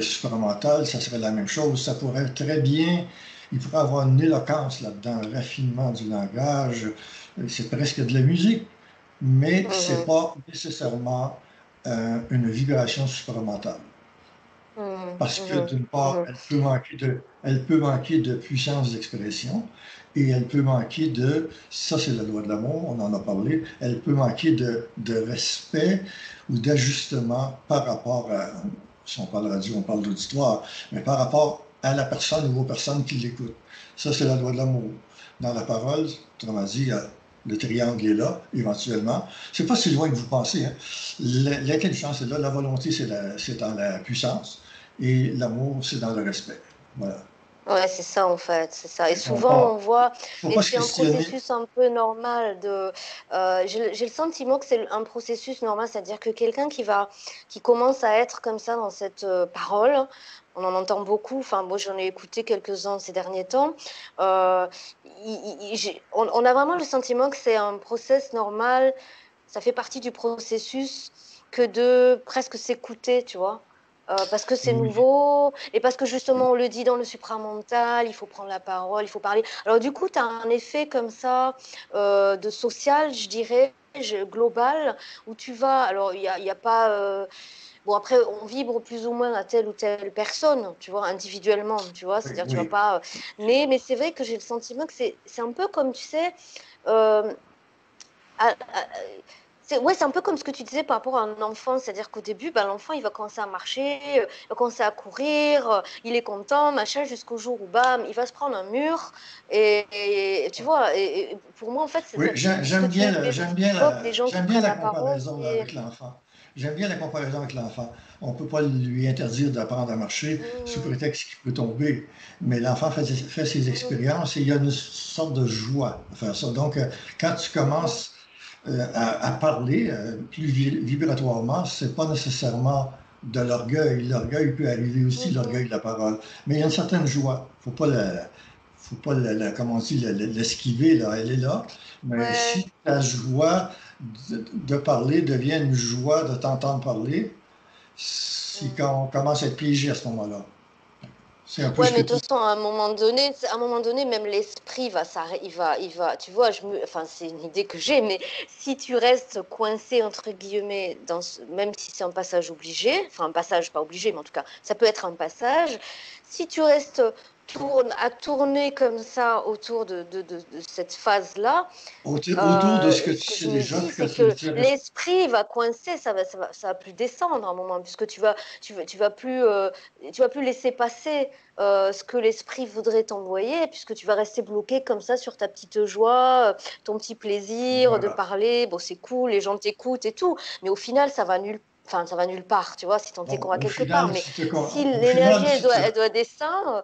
supramental, ça serait la même chose. Ça pourrait très bien, il pourrait avoir une éloquence là-dedans, un raffinement du langage. C'est presque de la musique, mais ce n'est pas nécessairement une vibration supramentale. Mhm, Parce que mhm, d'une part, mhm. elle peut manquer de puissance d'expression et elle peut manquer ça c'est la loi de l'amour, on en a parlé, elle peut manquer de respect ou d'ajustement par rapport à, si on parle radio, on parle d'auditoire, mais par rapport à la personne ou aux personnes qui l'écoutent. Ça c'est la loi de l'amour. Dans la parole, autrement dit, le triangle est là, éventuellement. C'est pas si loin que vous pensez, hein. L'intelligence est là, la volonté c'est dans la puissance. Et l'amour, c'est dans le respect. Voilà. Ouais, c'est ça en fait, c'est ça. Et On souvent part. on voit, Faut mais pas se c'est un questionner. processus un peu normal de. J'ai le sentiment que c'est un processus normal, c'est-à-dire que quelqu'un qui commence à être comme ça dans cette parole, on en entend beaucoup. Enfin, moi j'en ai écouté quelques-uns ces derniers temps. euh, on a vraiment le sentiment que c'est un process normal. Ça fait partie du processus que de presque s'écouter, tu vois. Parce que c'est Oui, nouveau et parce que justement on le dit dans le supramental, il faut prendre la parole, il faut parler. Alors du coup, tu as un effet comme ça de social, je dirais, global, où tu vas, alors il y a pas... bon, après, on vibre plus ou moins à telle ou telle personne, tu vois, individuellement, tu vois, oui, c'est-à-dire tu vas oui. pas... mais c'est vrai que j'ai le sentiment que c'est un peu comme, tu sais... euh, ouais, c'est un peu comme ce que tu disais par rapport à un enfant, c'est-à-dire qu'au début, ben, l'enfant, il va commencer à marcher, il va commencer à courir, il est content, machin, jusqu'au jour où, bam, il va se prendre un mur. Et tu vois, et pour moi, en fait, Oui, ce que tu évoques, des gens qui j'aime bien prennent la la parole, comparaison là, c'est... avec l'enfant. J'aime bien la comparaison avec l'enfant. On ne peut pas lui interdire d'apprendre à marcher sous Mhm, prétexte qu'il peut tomber, mais l'enfant fait ses mhm, expériences et il y a une sorte de joie à faire ça. Donc, quand tu mhm, commences à parler plus vibratoirement, c'est pas nécessairement de l'orgueil. L'orgueil peut arriver aussi, mhm. l'orgueil de la parole. Mais il y a une certaine joie. Faut pas comment on dit, l'esquiver, là. Elle est là. Mais Ouais. si ta joie de parler devient une joie de t'entendre parler, si Mhm. quand on commence à être piégé à ce moment-là. C'est un peu Ouais, ce que mais de tu... toute façon, à un moment donné, même l'esprit va s'arrêter, tu vois, enfin, c'est une idée que j'ai, mais si tu restes coincé, entre guillemets, même si c'est un passage obligé, enfin, un passage pas obligé, mais en tout cas, ça peut être un passage, si tu restes à tourner comme ça autour de cette phase-là, Autour de ce que ce tu que sais je me déjà, dis, puis que c'est que tu restes... l'esprit va coincer, ça va plus descendre à un moment, puisque tu vas plus laisser passer ce que l'esprit voudrait t'envoyer, puisque tu vas rester bloqué comme ça sur ta petite joie, ton petit plaisir de Voilà. parler. Bon, c'est cool, les gens t'écoutent et tout, mais au final, enfin, ça va nulle part, tu vois, si tant est qu'on Bon, va quelque part. Mais si l'énergie, elle doit descendre.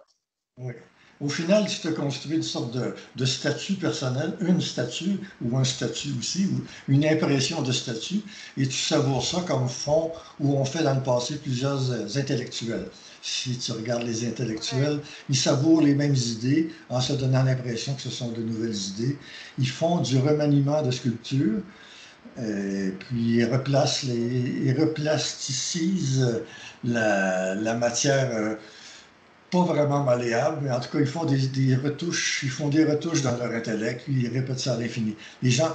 oui. Au final, tu te construis une sorte de statut personnel, une statue ou un statut aussi, ou une impression de statut, et tu savoures ça comme font ou ont fait dans le passé plusieurs intellectuels. Si tu regardes les Ouais. intellectuels, ils savourent les mêmes idées en se donnant l'impression que ce sont de nouvelles idées. Ils font du remaniement de sculpture, et puis ils replasticisent la matière pas vraiment malléable, mais en tout cas, ils font des retouches, ils font des retouches dans leur intellect, puis ils répètent ça à l'infini. Les gens,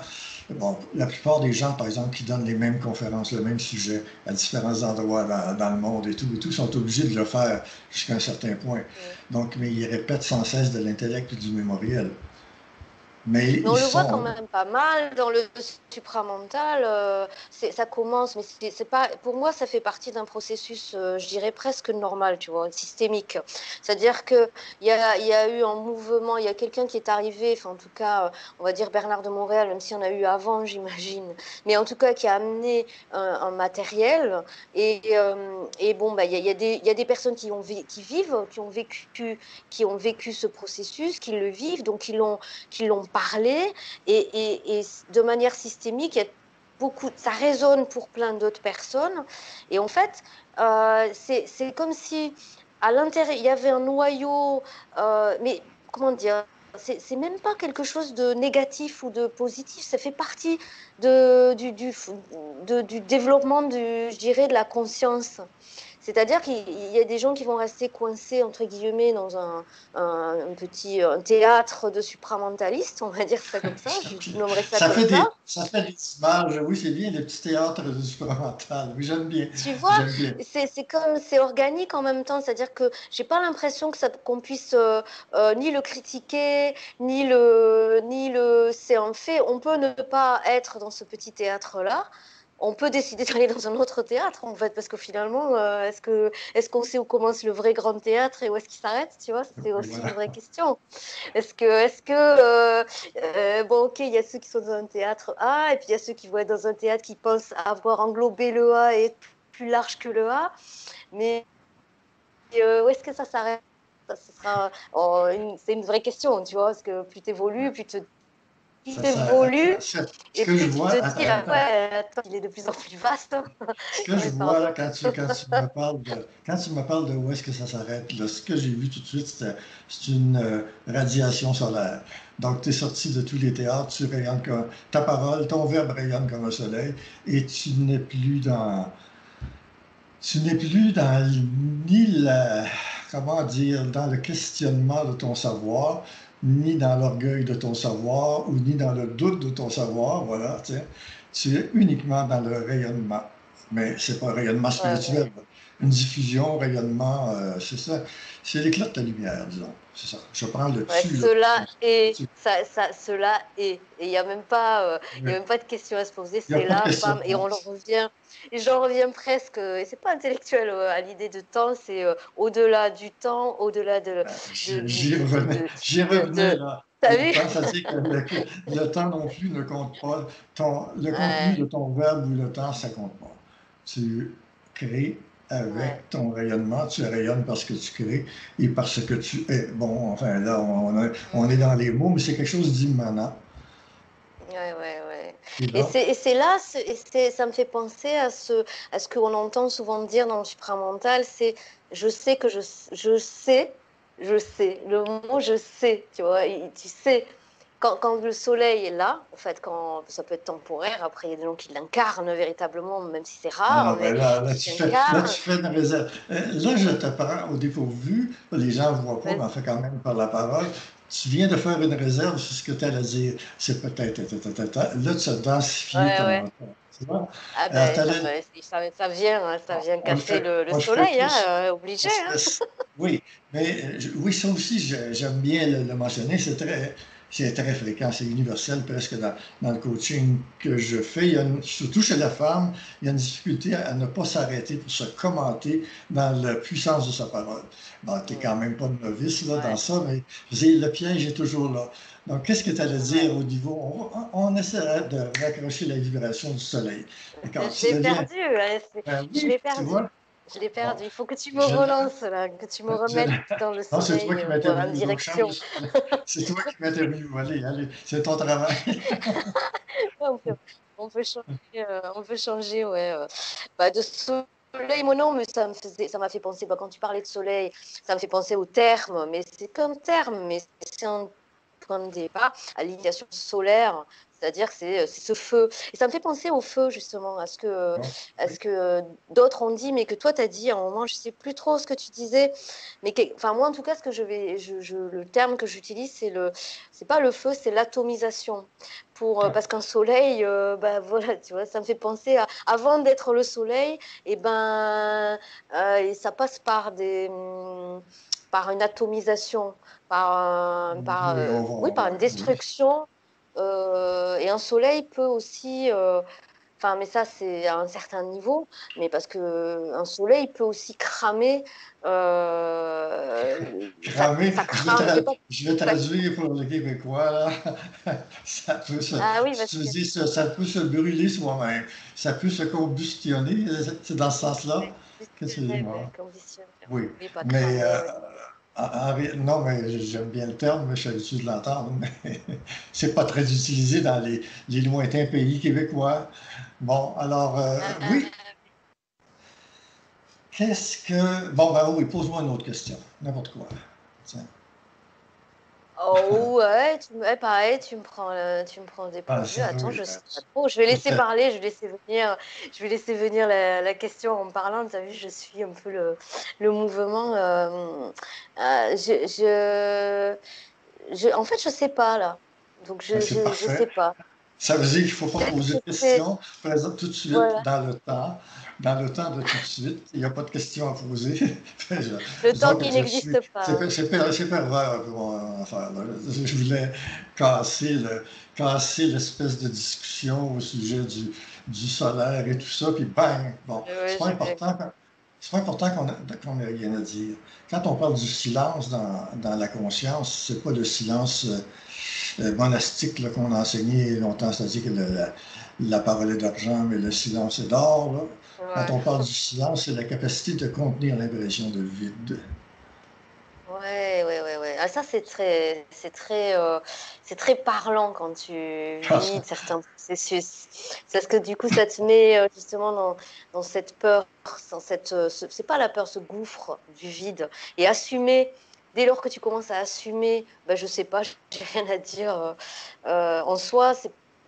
bon, la plupart des gens, par exemple, qui donnent les mêmes conférences, le même sujet, à différents endroits dans le monde et tout, sont obligés de le faire jusqu'à un certain point. Ouais. Donc, mais ils répètent sans cesse de l'intellect et du mémoriel. Mais Mais ils on le voit quand sont, même pas mal dans le supramental. Ça commence, mais c'est pas. Pour moi, ça fait partie d'un processus, je dirais presque normal, tu vois, systémique. C'est-à-dire que il y a eu un mouvement, il y a quelqu'un qui est arrivé, enfin en tout cas, on va dire Bernard de Montréal, même s'il y en a eu avant, j'imagine, mais en tout cas qui a amené un matériel. Et bon, bah il y a des personnes qui ont vécu ce processus, qui le vivent, donc qui l'ont parlé et de manière systémique, il y a ça résonne pour plein d'autres personnes. Et en fait, c'est comme si à l'intérieur, il y avait un noyau, mais comment dire, c'est même pas quelque chose de négatif ou de positif, ça fait partie du développement, je dirais, de la conscience. C'est-à-dire qu'il y a des gens qui vont rester coincés, entre guillemets, dans un petit théâtre de supramentalistes, on va dire ça comme ça, je nommerais ça comme ça. Ça fait des images, oui, c'est bien, des petits théâtres de supramental. Oui, j'aime bien, Tu vois, j'aime bien. c'est organique en même temps, c'est-à-dire que j'ai pas l'impression qu'on puisse ni le critiquer, c'est un fait. On peut ne pas être dans ce petit théâtre-là. On peut décider d'aller dans un autre théâtre, en fait, parce que finalement, est-ce qu'on sait où commence le vrai grand théâtre et où est-ce qu'il s'arrête, tu vois, c'est Oui, aussi une voilà. vraie question. Bon, ok, il y a ceux qui sont dans un théâtre A, et puis il y a ceux qui vont être dans un théâtre qui pensent avoir englobé le A et être plus large que le A, mais où est-ce que ça s'arrête? Ce sera, c'est une vraie question, tu vois, parce que plus t'évolues, plus t'évolues, Ce et que je plus tu vois, te dis, ah attends, ouais, attends, il est de plus en plus vaste. ce que je Ouais, vois pardon. là, quand tu me parles de où est-ce que ça s'arrête, là, ce que j'ai vu tout de suite, c'est une radiation solaire. Donc, tu es sorti de tous les théâtres, tu rayonnes comme ta parole, ton verbe rayonne comme un soleil, et tu n'es plus dans ni la, comment dire, dans le questionnement de ton savoir, ni dans l'orgueil de ton savoir, ou ni dans le doute de ton savoir, voilà, tiens. Tu es uniquement dans le rayonnement. Mais c'est pas un rayonnement Ouais, spirituel, ouais. là. Une diffusion, c'est ça. C'est l'éclat de ta lumière, disons. C'est ça. Je prends le Ouais, dessus, là. cela est. Et il n'y a même pas, il y Oui. a même pas de question à se poser, Il n'y a c'est pas de là, bam, et questionnement. on en revient. Et j'en reviens presque, et c'est pas intellectuel à l'idée de temps, c'est au-delà du temps, au-delà J'y revenais de. là. T'as Le vu? temps, ça dit que le temps non plus ne compte pas. Le contenu de Ouais, ton verbe ou le temps, ça compte pas. Tu crées ouais. avec ton rayonnement, tu rayonnes parce que tu crées et parce que tu es. Bon, enfin là, on est dans Mhm. les mots, mais c'est quelque chose d'immanent Ouais, ouais, ouais. qui est là. Et c'est là, ça me fait penser à ce qu'on entend souvent dire dans le supramental, c'est je sais que je sais, je sais. Le mot je sais, tu vois, tu sais. Quand le soleil est là, en fait, quand ça peut être temporaire, après il y a des gens qui l'incarnent véritablement, même si c'est Ah rare, non, mais ben qui là, l'incarnent. tu fais une réserve. Là, je te prends au dépourvu. Les gens ne voient pas, mais on fait quand même par la parole. Tu viens de faire une réserve sur ce que tu allais dire. C'est peut-être. Là, tu as densifié Ouais, ton ouais. menton. Tu vois? Ah ben, T'allais- ça vient on le casser fait, le on le fait soleil, tous. hein, obligé, On se hein. laisse- Oui, mais oui, ça aussi, j'aime bien le mentionner. C'est très fréquent, c'est universel presque dans le coaching que je fais. Surtout chez la femme, il y a une difficulté à ne pas s'arrêter pour se commenter dans la puissance de sa parole. Bon, tu n'es quand Mm. même pas de novice là, dans Ouais, ça, mais je veux dire, le piège est toujours là. Donc, qu'est-ce que tu allais ouais. dire au niveau? On essaierait de raccrocher la vibration du soleil. D'accord? Je Tu l'ai deviens. perdu, ouais, je Oui, l'ai tu perdu. vois? Je l'ai Bon, perdu. Il faut que tu me je, relances, là, que tu me je- remettes dans le non, c'est toi soleil qui en m'interviews, donc direction. change. C'est toi qui m'interviews. Allez, allez, c'est ton travail. Ouais, on peut changer, ouais. Bah, de soleil, moi non, mais ça m'a fait penser, bah, quand tu parlais de soleil, ça me fait penser au terme, mais c'est comme terme, mais c'est un point de départ à l'initiation solaire, c'est-à-dire que c'est ce feu. Et ça me fait penser au feu, justement, Bon, à oui. ce que d'autres ont dit, mais que toi, tu as dit à un moment, je sais plus trop ce que tu disais, mais enfin, moi, en tout cas, ce que le terme que j'utilise, c'est pas le feu, c'est l'atomisation. Ah, Parce qu'un soleil, bah, voilà, tu vois, ça me fait penser avant d'être le soleil, et ça passe par une atomisation, oui, oui, par une oui. destruction. Et un soleil peut aussi, enfin, mais ça c'est à un certain niveau, mais parce que un soleil peut aussi cramer, Cramer, ça crame, c'est pas, je vais ça- traduire pour le Québécois, là. ah oui, Tu dis, ça peut se brûler soi-même. Ça peut se combustionner. C'est dans ce sens-là que tu dis, conditionner, moi. ouais, conditionner, Oui, oui, pas mais cramer, ouais. non, mais j'aime bien le terme, mais je suis habitué de l'entendre, mais c'est pas très utilisé dans les lointains pays québécois. Bon, alors, Euh, oui, qu'est-ce que... Bon, ben oui, pose-moi une autre question, n'importe quoi. Tiens. Ouais, pareil, tu me prends au Ah, dépourvu. ça, Attends, oui. je sais pas trop. Je vais laisser C'était- parler, je vais laisser venir la question en me parlant. Tu as vu, je suis un peu le mouvement. En fait, je sais pas là. Donc, ben, c'est je sais parfait. pas. Ça veut dire qu'il ne faut pas Peut-être poser que de c'est. questions, par exemple, tout de suite, Voilà. dans le temps de tout de suite. Il n'y a pas de questions à poser. Le temps Disons que qui je suis. n'existe pas. C'est pervers un peu mon affaire, là. Je voulais casser casser l'espèce de discussion au sujet du solaire et tout ça, puis bang! Bon, Ouais, j'ai bien. c'est pas important qu'on ait rien à dire. Quand on parle du silence dans la conscience, c'est pas le silence monastique là, qu'on a enseigné longtemps, c'est-à-dire que la parole est d'argent, mais le silence est d'or, là. Quand Ouais. on parle du silence, c'est la capacité de contenir l'impression de vide. Ouais, ouais, ouais, ouais. Ah, ça, c'est très parlant quand tu vis certains processus. C'est parce que du coup, ça te met justement dans cette peur, c'est pas la peur, ce gouffre du vide. Et assumer, dès lors que tu commences à assumer, ben, je sais pas, j'ai rien à dire en soi,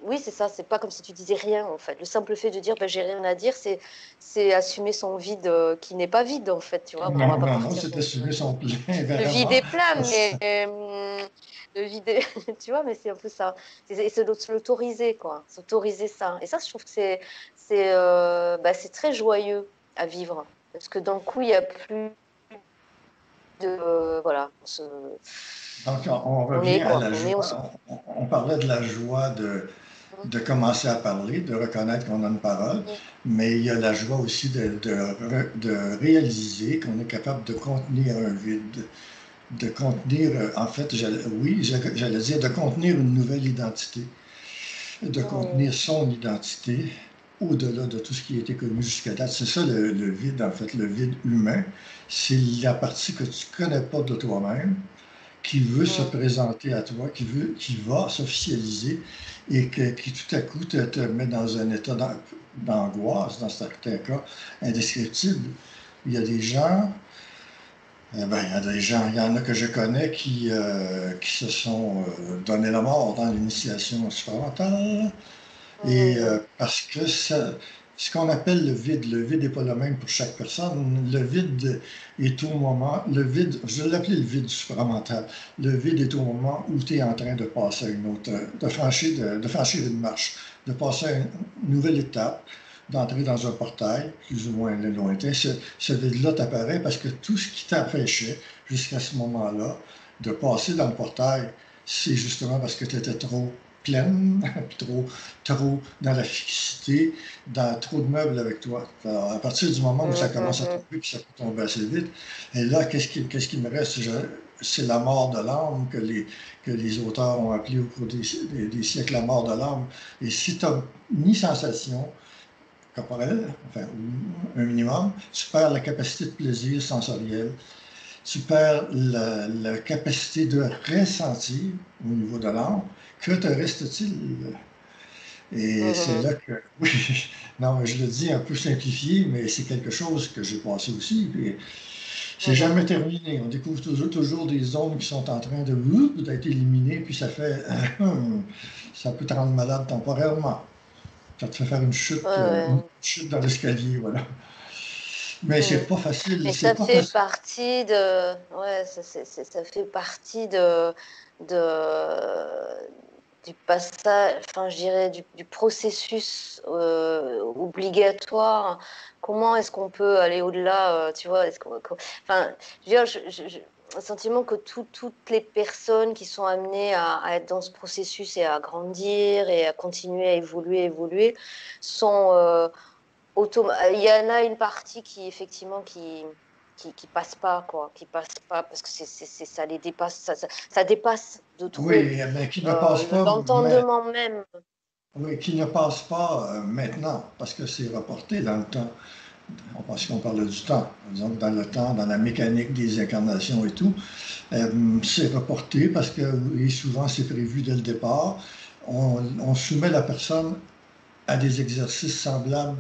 oui, c'est ça, c'est pas comme si tu disais rien en fait. Le simple fait de dire ben, j'ai rien à dire, c'est assumer son vide qui n'est pas vide en fait, tu vois. Bon, on va Non, pas non, non, partir c'est assumer son plein, le vide vraiment. est plat, Parce mais le vide est- tu vois, mais c'est un peu ça. C'est l'autoriser, quoi. S'autoriser ça. Et ça, je trouve que c'est très joyeux à vivre. Parce que d'un coup, il n'y a plus de. Voilà. Donc, on On est, revient à quoi. la On est, joie. On parlait de la joie de commencer à parler, de reconnaître qu'on a une parole, mais il y a la joie aussi de réaliser qu'on est capable de contenir un vide, de contenir, en fait, j'allais dire, de contenir une nouvelle identité, de Mm. contenir son identité au-delà de tout ce qui a été connu jusqu'à date. C'est ça le vide, en fait, le vide humain. C'est la partie que tu ne connais pas de toi-même, qui veut se Mm. présenter à toi, qui va s'officialiser et qui tout à coup te met dans un état d'angoisse, dans certains cas, indescriptible. Il y a des gens, il y en a que je connais qui se sont donné la mort dans l'initiation supramentale. Et Mm. parce que ce qu'on appelle le vide n'est pas le même pour chaque personne. Le vide est au moment, je l'appelais le vide supramental. Le vide est au moment où tu es en train de passer à une autre, de franchir une marche, de passer à une nouvelle étape, d'entrer dans un portail, plus ou moins lointain. Ce vide-là t'apparaît parce que tout ce qui t'empêchait jusqu'à ce moment-là de passer dans le portail, c'est justement parce que tu étais trop pleine, trop dans la fixité, dans trop de meubles avec toi. Alors, à partir du moment où ça commence à Mm. tomber, puis ça peut tomber assez vite, et là, qu'est-ce qui me reste? C'est la mort de l'âme que les auteurs ont appelé au cours des siècles la mort de l'âme. Et si tu n'as ni sensation corporelle, enfin, ou un minimum, tu perds la capacité de plaisir sensoriel, tu perds la capacité de ressentir au niveau de l'âme. Que te reste-t-il? Et c'est Mm. là que, oui, non, je le dis un peu simplifié, mais c'est quelque chose que j'ai passé aussi. Puis c'est Mm. jamais terminé. On découvre toujours des zones qui sont en train d'être éliminées, puis ça fait, ça peut te rendre malade temporairement. Ça te fait faire Ouais, une ouais. chute dans l'escalier, voilà. Mais Mm. Mais c'est ça pas fait facile. partie de, ouais, ça fait partie de, du passage, enfin, je dirais, du processus obligatoire. Comment est-ce qu'on peut aller au-delà, tu vois, enfin, je veux dire, un sentiment que toutes les personnes qui sont amenées à être dans ce processus et à grandir et à continuer à évoluer, sont il y en a une partie qui effectivement qui passe pas quoi, qui passe pas parce que ça les dépasse, ça dépasse de trop Oui, mais qui ne passe pas, mais l'entendement même. oui, qui ne passe pas maintenant, parce que c'est reporté dans le temps. On pense qu'on parle du temps. Donc, dans le temps, dans la mécanique des incarnations et tout, c'est reporté parce que et souvent c'est prévu dès le départ. On soumet la personne à des exercices semblables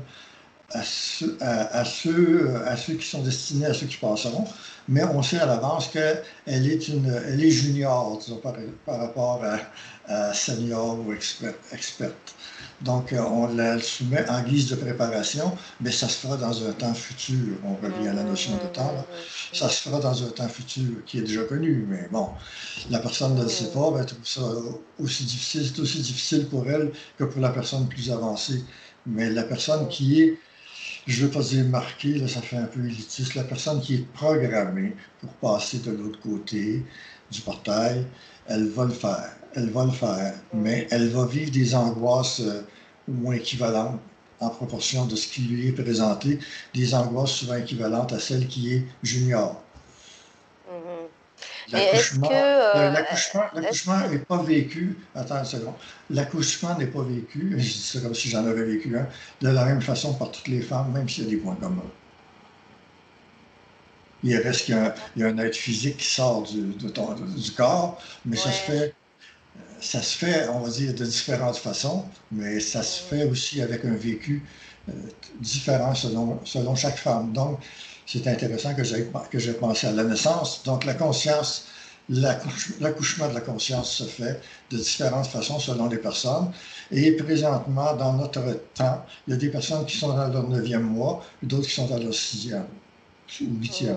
à ceux qui sont destinés à ceux qui passeront, mais on sait à l'avance qu'elle elle est junior, disons, par rapport à senior ou experte. Donc, on la soumet en guise de préparation, mais ça se fera dans un temps futur. On revient à la notion de temps, là. Ça se fera dans un temps futur qui est déjà connu, mais bon, la personne ne le sait pas, elle trouve ça aussi difficile. C'est aussi difficile pour elle que pour la personne plus avancée. Mais la personne qui est, je ne veux pas dire marquée, là, ça fait un peu élitiste, la personne qui est programmée pour passer de l'autre côté du portail, elle va le faire. Elle va le faire, mais elle va vivre des angoisses au moins équivalentes en proportion de ce qui lui est présenté, des angoisses souvent équivalentes à celle qui est junior. Et est-ce L'accouchement, est-ce l'accouchement que n'est pas vécu. Attends une seconde. L'accouchement n'est pas vécu, je dis ça comme si j'en avais vécu un, de la même façon par toutes les femmes, même s'il y a des points communs. Il reste qu'il y a un être physique qui sort du corps, mais ouais. ça se fait, on va dire, de différentes façons, mais ça se fait aussi avec un vécu euh, différent selon chaque femme. Donc, c'est intéressant que j'ai pensé à la naissance. Donc, la conscience, l'accouchement de la conscience se fait de différentes façons selon les personnes. Et présentement, dans notre temps, il y a des personnes qui sont dans leur 9e mois et d'autres qui sont dans leur 6e ou 8e.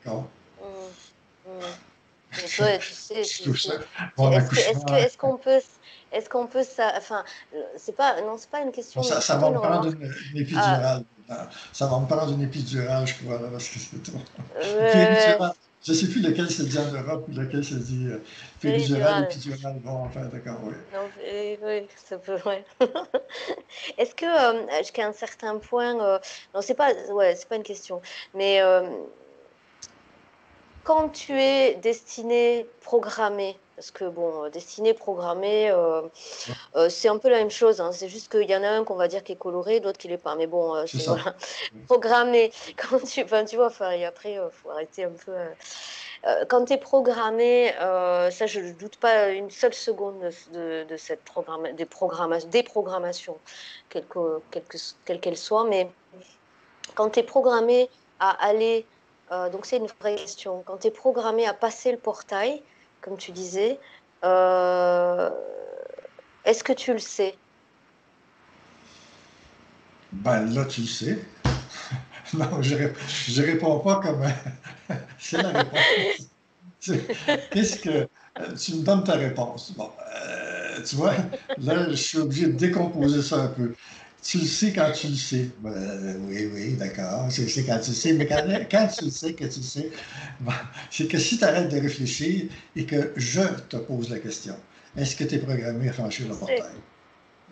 D'accord? Mais toi, tu sais, Je trouve ça, mon accouchement, est-ce qu'on peut ça, enfin, c'est pas, non, c'est pas une question, mais ça plutôt va une me prendre remarque. une Ah, épidurale. Ça va me prendre une épidurale, je crois, là, parce que c'est trop. euh, Péridurale. Je ne sais plus lequel se dit en Europe, puis lequel se dit péridurale, péridurale. épidurale. Bon, enfin, d'accord, oui. Non, oui, ça peut, ouais. Est-ce que jusqu'à un certain point, non, c'est pas, ouais, c'est pas une question, mais quand tu es destiné, programmé, parce que bon, destiné, programmé, c'est un peu la même chose, hein. C'est juste qu'il y en a un qu'on va dire qui est coloré, l'autre qui l'est pas. Mais bon, C'est c'est ça. voilà. Programmé. Quand tu, enfin, tu vois, enfin, et après, faut arrêter un peu. Quand tu es programmé, ça, je ne doute pas une seule seconde de cette des programmations, quelle quelle qu'elle soit, mais quand tu es programmé à aller, donc c'est une vraie question, quand tu es programmé à passer le portail, comme tu disais, euh, est-ce que tu le sais? Ben là, tu le sais. Non, je réponds pas comme c'est la réponse. Qu'est-ce que tu me donnes ta réponse? Bon, tu vois, là, je suis obligé de décomposer ça un peu. Tu le sais quand tu le sais. Ben, oui, oui, d'accord. C'est quand tu le sais. Mais quand tu le sais que tu le sais, bon, c'est que si tu arrêtes de réfléchir et que je te pose la question, est-ce que tu es programmé à franchir le Tu sais, portail?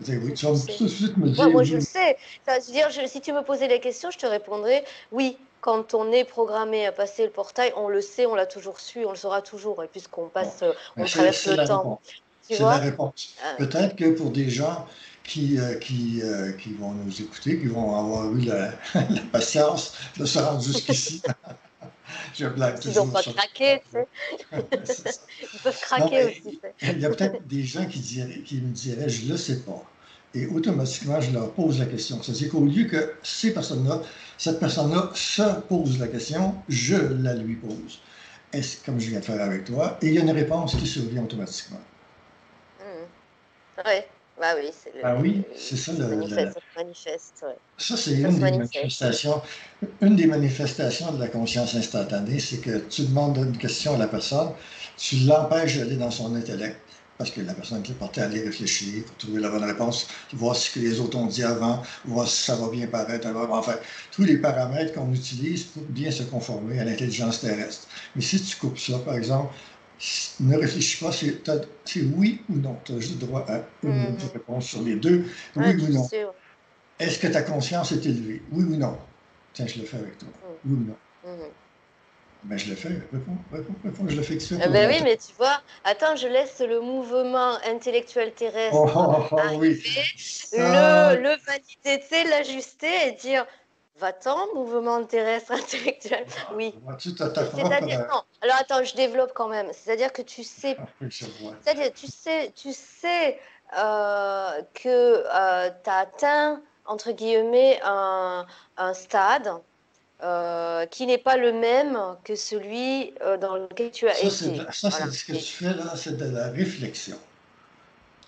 Oui, tu tu vas sais. tout de suite me Moi, dire moi, je le oui. sais. Ça veut dire, si tu me posais la question, je te répondrais oui. Quand on est programmé à passer le portail, on le sait, on l'a toujours su, on le saura toujours. Et puisqu'on Bon, passe, ben, on traverse c'est le la temps. réponse. Tu C'est la vois? réponse. Euh, Peut-être que pour des gens qui vont nous écouter, qui vont avoir eu la patience de se rendre jusqu'ici, je blague S'ils n'ont toujours pas sur craqué, tu sais. c'est ça. Ils peuvent Non, craquer mais aussi, tu sais. il y a peut-être des gens qui me diraient, je ne le sais pas. Et automatiquement, je leur pose la question. C'est-à-dire qu'au lieu que cette personne-là se pose la question, je la lui pose. Est-ce, comme je viens de faire avec toi, et il y a une réponse qui survient automatiquement. Mhm. Ouais, bah oui, Ah oui, c'est ça. ça se manifeste, ouais. Ça, c'est Ça se manifeste. une des manifestations de la conscience instantanée, c'est que tu demandes une question à la personne, tu l'empêches d'aller dans son intellect, parce que la personne qui est portée à aller réfléchir pour trouver la bonne réponse, voir ce que les autres ont dit avant, voir si ça va bien paraître, enfin, tous les paramètres qu'on utilise pour bien se conformer à l'intelligence terrestre. Mais si tu coupes ça, par exemple, ne réfléchis pas, c'est oui ou non. Tu as juste droit à une Mhm. réponse sur les deux, oui Ouais, ou tu non. sais, ouais. Est-ce que ta conscience est élevée? Oui ou non? Tiens, je le fais avec toi. Mhm. Oui ou non? Mhm. Ben, je le fais. Réponds, je le fais tout de suite Ben oui, aujourd'hui. mais tu vois, attends, je laisse le mouvement intellectuel Oh, terrestre oh, oh, oui. arriver, Ça, le valider, tu sais, l'ajuster et dire, va-t'en, mouvement terrestre intellectuel. Oui. vois-tu, tu as ta propre. C'est-à-dire, non, alors attends, je développe quand même. C'est-à-dire que Oui, je vois. c'est-à-dire, tu sais que tu as atteint. entre guillemets, un stade qui n'est pas le même que celui dans lequel tu as été. Ça, c'est Voilà. ce que tu fais là, c'est de la réflexion.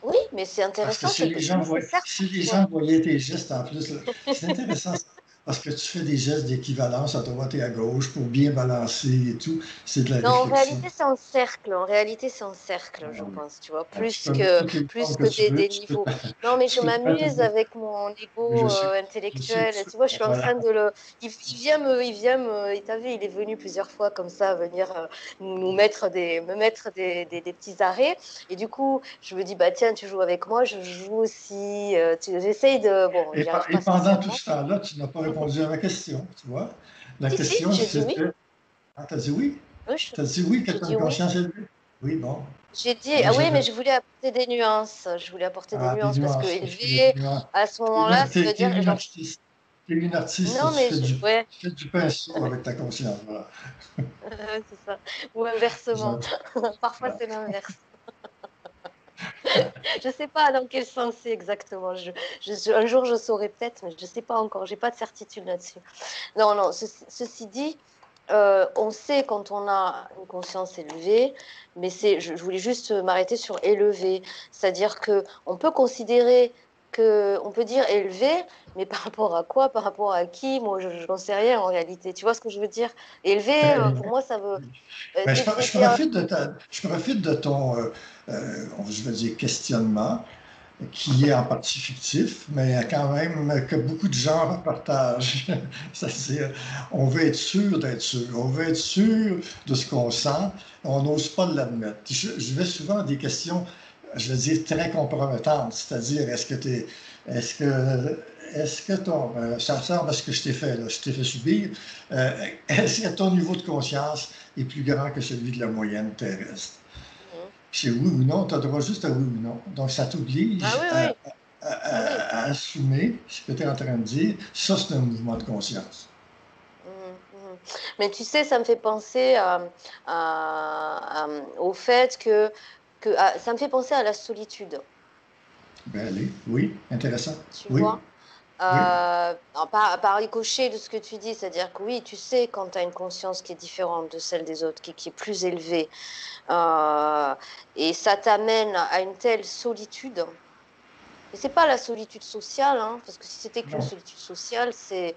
Oui, mais c'est Parce que intéressant, c'est nécessaire si les parfois. gens voyaient tes gestes en plus, là, c'est intéressant ça. Parce que tu fais des gestes d'équivalence à droite et à gauche pour bien balancer et tout. C'est de la Non, en réflexion. réalité, c'est un cercle. En réalité, c'est un cercle, Ah je oui. pense, tu vois, Ah, tu peux mettre toutes les plus formes que que tu veux. des niveaux. Non, mais je Tu peux mettre m'amuse avec mon ego je sais, je sais, intellectuel. Tu vois, je suis en train voilà. de le. Il vient me. Et t'as vu, il est venu plusieurs fois comme ça, venir me mettre des petits arrêts. Et du coup, je me dis, bah tiens, tu joues avec moi, je joue aussi. J'essaye de. Bon, j'y arrive Et pas pendant tout sincèrement. ce temps-là, tu n'as pas répondu à ma question, tu vois. La Si, si, question, j'ai dit oui. c'était, ah, t'as dit oui? Oui, T'as dit oui que j'ai tu as dit une oui. conscience élevée? Oui, bon. J'ai dit, Moi, ah oui, mais j'avais je voulais apporter des nuances. Je voulais apporter des des nuances parce que nuances, parce qu'il y a des élevé, nuances. à ce moment-là, ça veut T'es dire, une genre, artiste. T'es une artiste, non, mais ouais, tu fais du pinceau avec ta conscience, voilà. c'est ça. Ou inversement. J'entends. Parfois, c'est l'inverse. Je sais pas dans quel sens c'est exactement. Un jour, je saurai peut-être, mais je sais pas encore. J'ai pas de certitude là-dessus. Non, non. Ceci dit, on sait quand on a une conscience élevée, mais je voulais juste m'arrêter sur élevé. C'est-à-dire que on peut considérer on peut dire élevé, mais par rapport à quoi? Par rapport à qui? Moi, je n'en sais rien en réalité. Tu vois ce que je veux dire? Élevé, pour moi, ça veut. Ben, T'es un. je profite de ton, je vais dire, questionnement, qui est en partie fictif, mais quand même que beaucoup de gens partagent. C'est-à-dire, on veut être sûr d'être sûr, on veut être sûr de ce qu'on sent, on n'ose pas l'admettre. Je vais souvent à des questions, je vais dire, très compromettantes, c'est-à-dire, est-ce que, est-ce que ça ressemble à ce que je t'ai fait, là, je t'ai fait subir, est-ce que ton niveau de conscience est plus grand que celui de la moyenne terrestre? Mhm. C'est oui ou non, tu as droit juste à oui ou non. Donc, ça Ah t'oblige oui, oui. Ah oui. à assumer ce que tu es en train de dire. Ça, c'est un mouvement de conscience. Mhm, mhm. Mais tu sais, ça me fait penser au fait ça me fait penser à la solitude, Ben, allez, oui, intéressant. tu Oui, vois. oui. Par ricochet de ce que tu dis, c'est-à-dire que oui, tu sais quand tu as une conscience qui est différente de celle des autres, qui est plus élevée, euh, et ça t'amène à une telle solitude. Et c'est pas la solitude sociale, hein, parce que si c'était qu'une Non. solitude sociale, c'est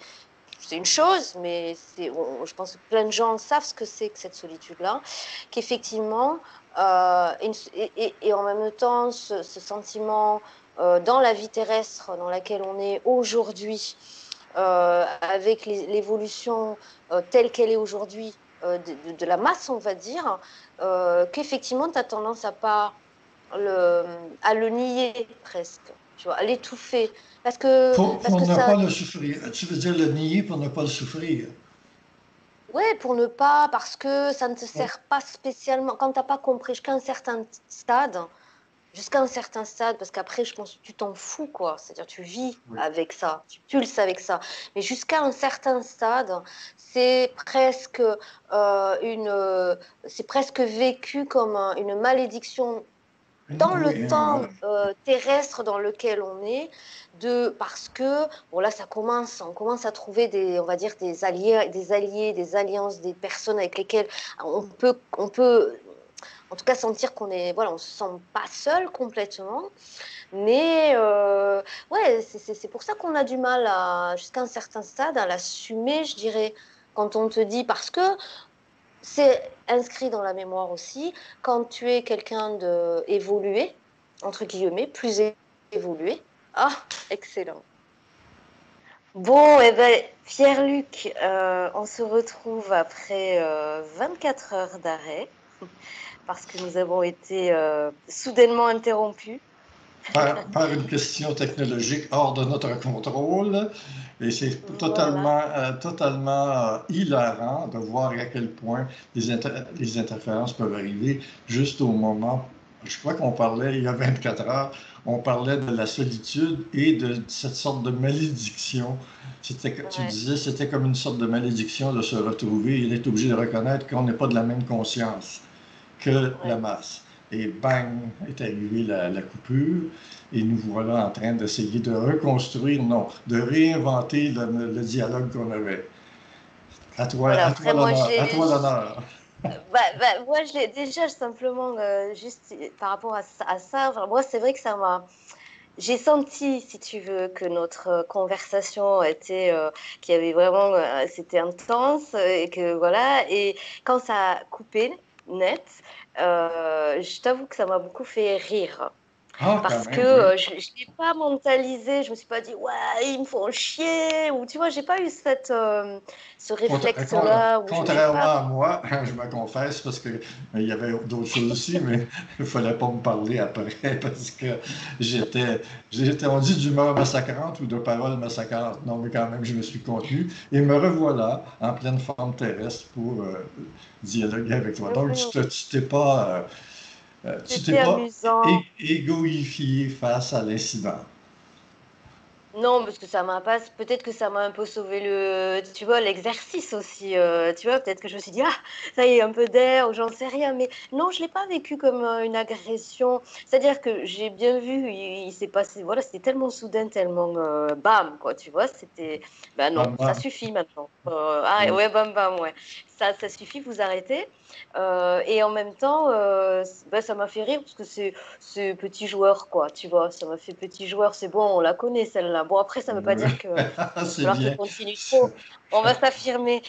une chose, mais je pense que plein de gens savent ce que c'est que cette solitude-là, qu'effectivement, et en même temps, ce sentiment dans la vie terrestre dans laquelle on est aujourd'hui, avec l'évolution telle qu'elle est aujourd'hui de la masse, on va dire, qu'effectivement, tu as tendance à le nier presque, tu vois, à l'étouffer. Parce Pour que ne ça, pas le souffrir. Tu veux dire le nier pour ne pas le souffrir. ouais, pour ne pas, parce que ça ne te Oui, sert pas spécialement, quand tu n'as pas compris jusqu'à un certain stade, parce qu'après, je pense que tu t'en fous, quoi. C'est-à-dire, tu vis oui. avec ça, tu pulses avec ça. Mais jusqu'à un certain stade, c'est presque c'est presque vécu comme une malédiction dans le Oui, temps terrestre dans lequel on est, parce que bon là on commence à trouver on va dire des alliances, des personnes avec lesquelles on peut en tout cas sentir qu'on est, voilà, on se sent pas seul complètement, mais ouais, c'est pour ça qu'on a du mal jusqu'à un certain stade à l'assumer, je dirais, quand on te dit, parce que c'est inscrit dans la mémoire aussi, quand tu es quelqu'un de évolué, entre guillemets, plus évolué. Ah, excellent. Bon, eh ben, Pierre-Luc, on se retrouve après 24 heures d'arrêt parce que nous avons été soudainement interrompus. Par une question technologique hors de notre contrôle. Et c'est Voilà. totalement hilarant de voir à quel point les interférences peuvent arriver juste au moment. Je crois qu'on parlait, il y a 24 heures, on parlait de la solitude et de cette sorte de malédiction. Tu Ouais, disais, c'était comme une sorte de malédiction de se retrouver. Il est obligé de reconnaître qu'on n'est pas de la même conscience que la ouais. masse. et bang, est arrivée la coupure, et nous voilà en train d'essayer de reconstruire, non, de réinventer le dialogue qu'on avait. Voilà, À toi après, moi, l'honneur, à toi l'honneur. moi, déjà, simplement, juste par rapport à ça, enfin, moi, c'est vrai que ça m'a. J'ai senti, si tu veux, que notre conversation était, qu'il y avait vraiment, c'était intense et que voilà. Et quand ça a coupé net, je t'avoue que ça m'a beaucoup fait rire. Ah, quand Parce que même, oui. je ne l'ai pas mentalisé, je me suis pas dit, ouais, ils me font chier, ou tu vois, j'ai pas eu ce réflexe-là, où j'ai Contrairement pas. à moi, je me confesse parce que il y avait d'autres choses aussi, mais il fallait pas me parler après parce que on dit d'humeur massacrante ou de paroles massacrantes. Non, mais quand même, je me suis contenu et me revoilà en pleine forme terrestre pour dialoguer avec toi. Donc, tu t'es C'était pas amusant. égoïfié face à l'incident. Non, parce que ça m'a pas. Peut-être que ça m'a un peu sauvé tu vois, l'exercice aussi. Tu vois, peut-être que je me suis dit, ah, ça y est, un peu d'air, ou j'en sais rien. Mais non, je l'ai pas vécu comme une agression. C'est-à-dire que j'ai bien vu, il s'est passé. Voilà, c'était tellement soudain, tellement bam, quoi. Tu vois, c'était. Ben non, Bam, ça bam. suffit maintenant. Ah, Oui. ouais, bam, bam, ouais. Ça suffit, vous arrêtez. Et en même temps, ben, ça m'a fait rire parce que c'est petit joueur, quoi, tu vois. Ça m'a fait petit joueur, c'est bon, on la connaît celle-là. Bon, après, ça ne veut pas dire que va C'est falloir qu'elle bien. continue trop. On va s'affirmer.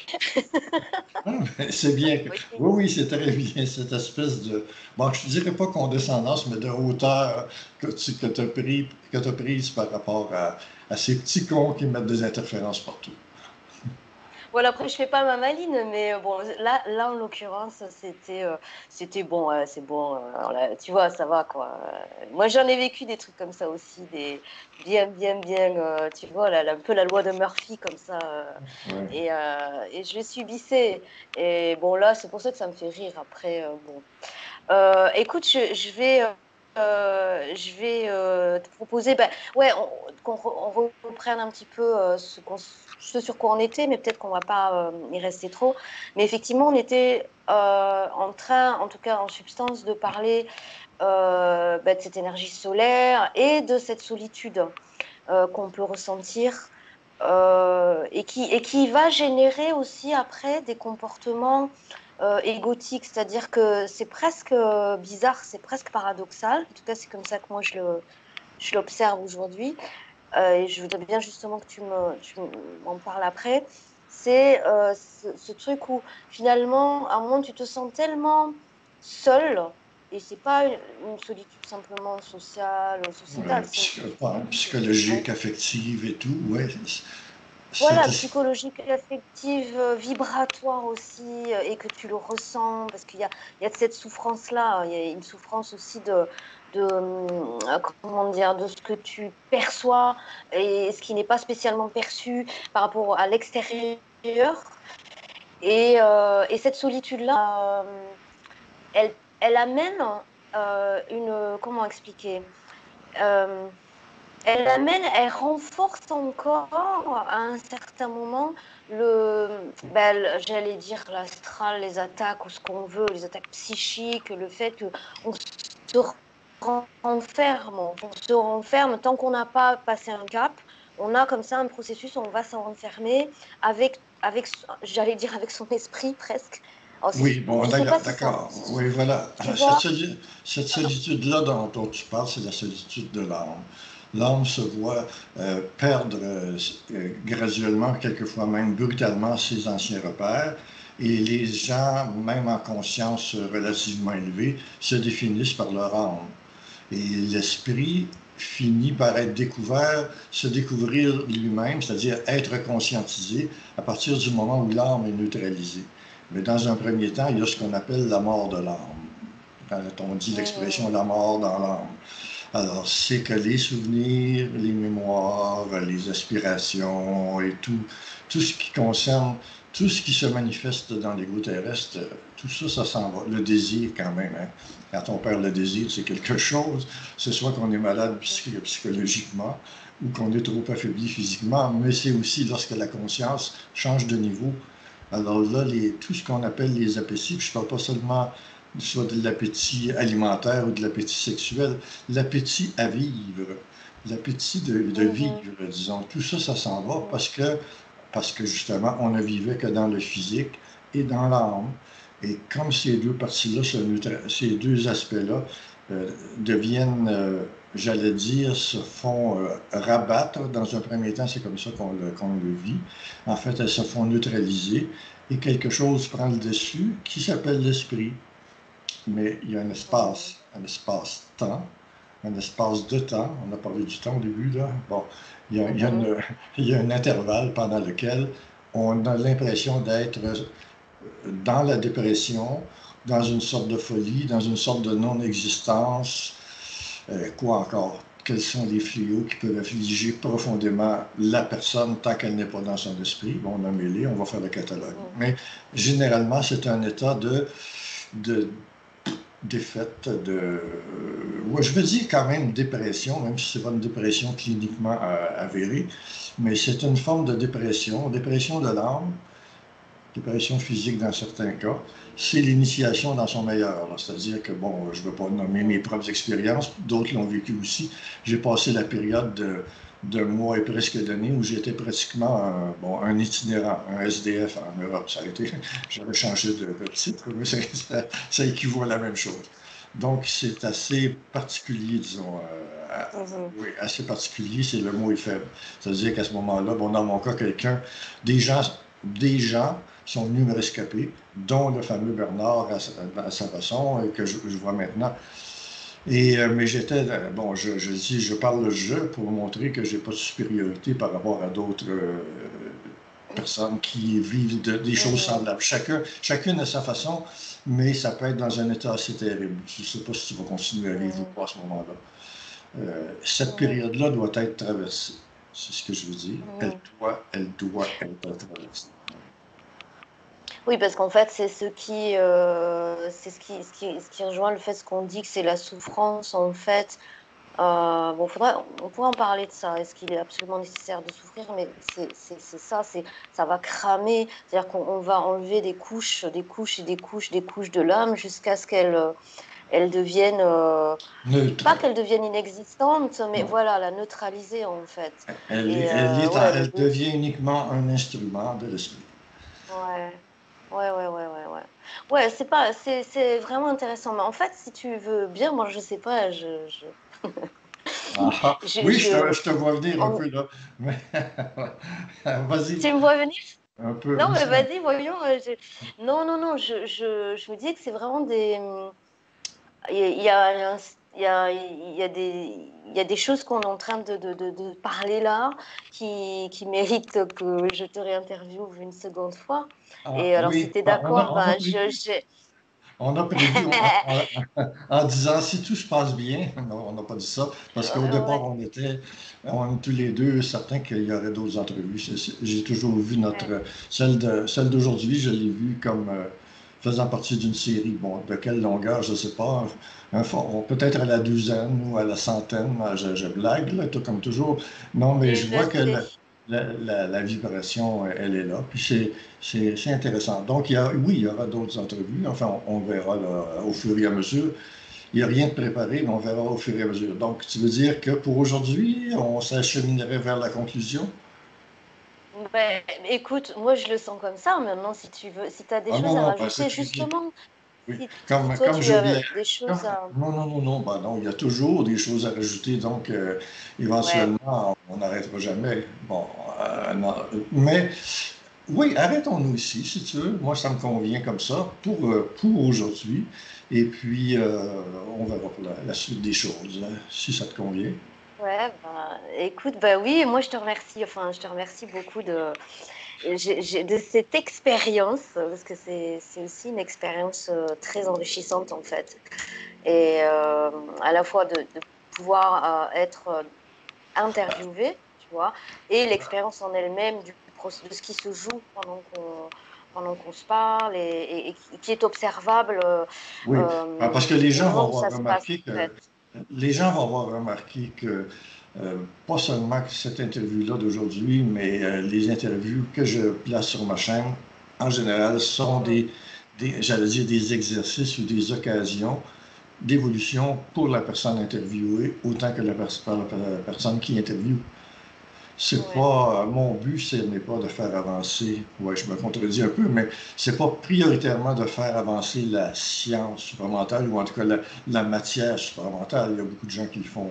Ah, c'est bien. Ok. Oui, oui, c'est très bien, cette espèce de, bon, je ne dirais pas condescendance, mais de hauteur que tu as prise par rapport à ces petits cons qui mettent des interférences partout. Voilà, après, je fais pas ma maline, mais bon, là en l'occurrence, c'était bon, c'est bon. Tu vois, ça va, quoi. Moi, j'en ai vécu des trucs comme ça aussi, des bien, tu vois, un peu la loi de Murphy, comme ça. Ouais. Et je l'ai subissé. Et bon, là, c'est pour ça que ça me fait rire. Après, bon. Écoute, je vais te proposer, bah, ouais, on reprenne un petit peu ce sur quoi on était, mais peut-être qu'on va pas y rester trop. Mais effectivement, on était en train, en tout cas en substance, de parler bah, de cette énergie solaire et de cette solitude qu'on peut ressentir et qui va générer aussi après des comportements égotiques, c'est-à-dire que c'est presque bizarre, c'est presque paradoxal. En tout cas, c'est comme ça que moi je l'observe aujourd'hui. Et je voudrais bien justement que m'en parles après. C'est ce truc où finalement, à un moment, tu te sens tellement seul. Et c'est pas une solitude simplement sociale, sociétale, c'est une Ouais, solitude. psychologique, affective et tout, ouais. Voilà, C'est- psychologique, affective, vibratoire aussi, et que tu le ressens, parce il y a de cette souffrance-là, il y a une souffrance aussi comment dire, de ce que tu perçois et ce qui n'est pas spécialement perçu par rapport à l'extérieur. Et cette solitude-là, elle amène comment expliquer? Euh, elle renforce encore à un certain moment j'allais dire l'astral, les attaques ou ce qu'on veut, les attaques psychiques, le fait qu'on se on se renferme tant qu'on n'a pas passé un cap. On a comme ça un processus où on va s'en renfermer j'allais dire avec son esprit presque. Alors, Oui, bon, je sais pas si ça, d'accord. Oui, voilà. tu vois. Cette solitude-là dont tu parles, c'est la solitude de l'âme. L'âme se voit perdre graduellement, quelquefois même brutalement, ses anciens repères. Et les gens, même en conscience relativement élevée, se définissent par leur âme. Et l'esprit finit par être découvert, se découvrir lui-même, c'est-à-dire être conscientisé à partir du moment où l'âme est neutralisée. Mais dans un premier temps, il y a ce qu'on appelle la mort de l'âme. Quand on dit l'expression Mhm. la mort dans l'âme. Alors, c'est que les souvenirs, les mémoires, les aspirations et tout ce qui concerne, tout ce qui se manifeste dans l'ego terrestre, tout ça, ça s'en va. Le désir, quand même, hein. Quand on perd le désir, c'est quelque chose. C'est soit qu'on est malade psychologiquement ou qu'on est trop affaibli physiquement, mais c'est aussi lorsque la conscience change de niveau. Alors là, tout ce qu'on appelle les APC, puis je ne parle pas seulement soit de l'appétit alimentaire ou de l'appétit sexuel, l'appétit à vivre, l'appétit de vivre, disons, tout ça, ça s'en va parce que justement, on ne vivait que dans le physique et dans l'âme. Et comme ces deux parties-là, ces deux aspects-là deviennent, j'allais dire, se font rabattre. Dans un premier temps, c'est comme ça qu'on le vit. En fait, elles se font neutraliser et quelque chose prend le dessus qui s'appelle l'esprit. Mais il y a un espace-temps, un espace de temps. On a parlé du temps au début, là. Bon, il y a un intervalle pendant lequel on a l'impression d'être dans la dépression, dans une sorte de folie, dans une sorte de non-existence. Quoi encore? Quels sont les fléaux qui peuvent affliger profondément la personne tant qu'elle n'est pas dans son esprit? Bon, nommez-les, on va faire le catalogue. Mais généralement, c'est un état de défaite, je veux dire quand même dépression, même si ce n'est pas une dépression cliniquement avérée, mais c'est une forme de dépression de l'âme, dépression physique dans certains cas. C'est l'initiation dans son meilleur. C'est-à-dire que, bon, je ne veux pas nommer mes propres expériences, d'autres l'ont vécu aussi. J'ai passé la période de mois et presque d'années où j'étais pratiquement un itinérant, un SDF en Europe. Ça a été, j'avais changé de titre, mais ça équivaut à la même chose. Donc, c'est assez particulier, disons. Oui, assez particulier, c'est le mot est faible. C'est-à-dire qu'à ce moment-là, bon, dans mon cas, des gens sont venus me rescaper, dont le fameux Bernard à sa façon, que je vois maintenant. Mais j'étais, bon, je parle le jeu pour montrer que je n'ai pas de supériorité par rapport à d'autres personnes qui vivent des choses semblables. Chacune à sa façon, mais ça peut être dans un état assez terrible. Je ne sais pas si tu vas continuer à vivre ou pas à ce moment-là. Cette période-là doit être traversée. C'est ce que je veux dire. Elle doit être traversée. Oui, parce qu'en fait, c'est ce qui rejoint le fait ce qu'on dit que c'est la souffrance, en fait. Bon, on pourrait en parler de ça. Est-ce qu'il est absolument nécessaire de souffrir? Mais c'est ça, ça va cramer. C'est-à-dire qu'on va enlever des couches, des couches et des couches, des couches de l'âme jusqu'à ce qu'elle devienne, pas qu'elle devienne inexistante, mais voilà, la neutraliser en fait. Elle devient uniquement un instrument de l'esprit. Ouais. Ouais, c'est vraiment intéressant. Mais en fait, si tu veux bien, moi, je sais pas, Oui, je te vois venir un peu là. Vas-y. Tu me vois venir? Un peu. Non, mais vas-y, voyons. Non, je me dis que c'est vraiment des. Il y a, il y a des choses qu'on est en train de parler là qui méritent que je te réinterviewe une seconde fois. Et alors, si Oui, tu es d'accord, on a prévu en disant si tout se passe bien, non, on n'a pas dit ça, parce qu'au départ, on était tous les deux certains qu'il y aurait d'autres entrevues. J'ai toujours vu celle d'aujourd'hui, je l'ai vue comme faisant partie d'une série. Bon, de quelle longueur, je ne sais pas. Peut-être à la douzaine ou à la centaine. Je blague, là, tout comme toujours. Non, mais je vois que la vibration, elle est là. Puis c'est intéressant. Donc, oui, il y aura d'autres entrevues. Enfin, on verra là, au fur et à mesure. Il n'y a rien de préparé, mais on verra au fur et à mesure. Donc, tu veux dire que pour aujourd'hui, on s'acheminerait vers la conclusion? Ben, écoute, moi je le sens comme ça. Maintenant, si tu veux, si tu as des choses à Non, rajouter, justement, oui. si toi Comme tu je as l'ai. des choses à. Non, ben non, il y a toujours des choses à rajouter, donc Ouais. éventuellement, on n'arrêtera jamais. Bon, non, mais oui, arrêtons-nous ici, si tu veux. Moi, ça me convient comme ça pour aujourd'hui. Et puis, on verra pour la suite des choses, hein, si ça te convient. Ouais, bah, écoute, bah oui, moi je te remercie, enfin, je te remercie beaucoup de cette expérience, parce que c'est aussi une expérience très enrichissante en fait. Et à la fois de pouvoir être interviewé, tu vois, et l'expérience en elle-même de ce qui se joue pendant qu'on se parle et qui est observable Oui, parce que les au gens moment vont où avoir ça se passe remarqué en fait. que pas seulement que cette interview-là d'aujourd'hui, mais les interviews que je place sur ma chaîne, en général, sont j'allais dire des exercices ou des occasions d'évolution pour la personne interviewée autant que la personne qui interviewe. C'est Ouais. pas mon but, ce n'est pas de faire avancer. Ouais, je me contredis un peu, mais c'est pas prioritairement de faire avancer la science supramentale ou en tout cas la matière supramentale. Il y a beaucoup de gens qui le font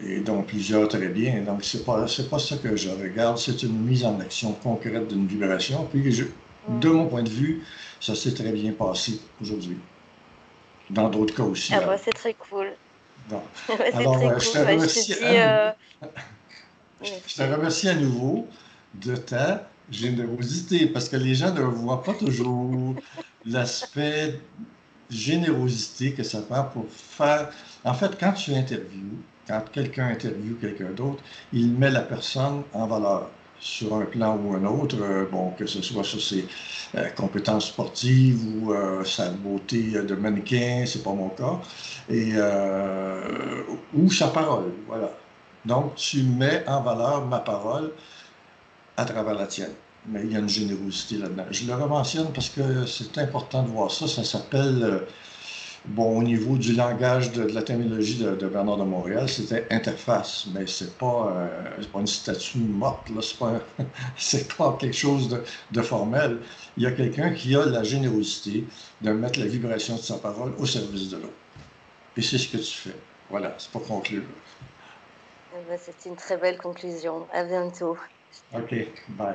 Mhm. et dont plusieurs très bien. Donc c'est pas ça que je regarde. C'est une mise en action concrète d'une vibration. Puis de mon point de vue, ça s'est très bien passé aujourd'hui. Dans d'autres cas aussi. Ah bah, c'est très cool. Bon. Ouais, c'est Alors, très je te cool. Bah, je te remercie dis à nouveau. Je te merci. remercie à nouveau de ta générosité parce que les gens ne voient pas toujours l'aspect générosité que ça prend pour faire. En fait, quand tu interviews, quand quelqu'un interviewe quelqu'un d'autre, il met la personne en valeur sur un plan ou un autre, bon, que ce soit sur ses compétences sportives ou sa beauté de mannequin, c'est pas mon cas, et, ou sa parole, voilà. Donc, tu mets en valeur ma parole à travers la tienne. Mais il y a une générosité là-dedans. Je le mentionne parce que c'est important de voir ça. Ça s'appelle, bon, au niveau du langage de la terminologie de Bernard de Montréal, c'était interface. Mais c'est pas une statue morte, là. C'est pas quelque chose de formel. Il y a quelqu'un qui a la générosité de mettre la vibration de sa parole au service de l'autre. Et c'est ce que tu fais. Voilà, c'est pour conclure. Ah bah, c'est une très belle conclusion. À bientôt. OK, bye.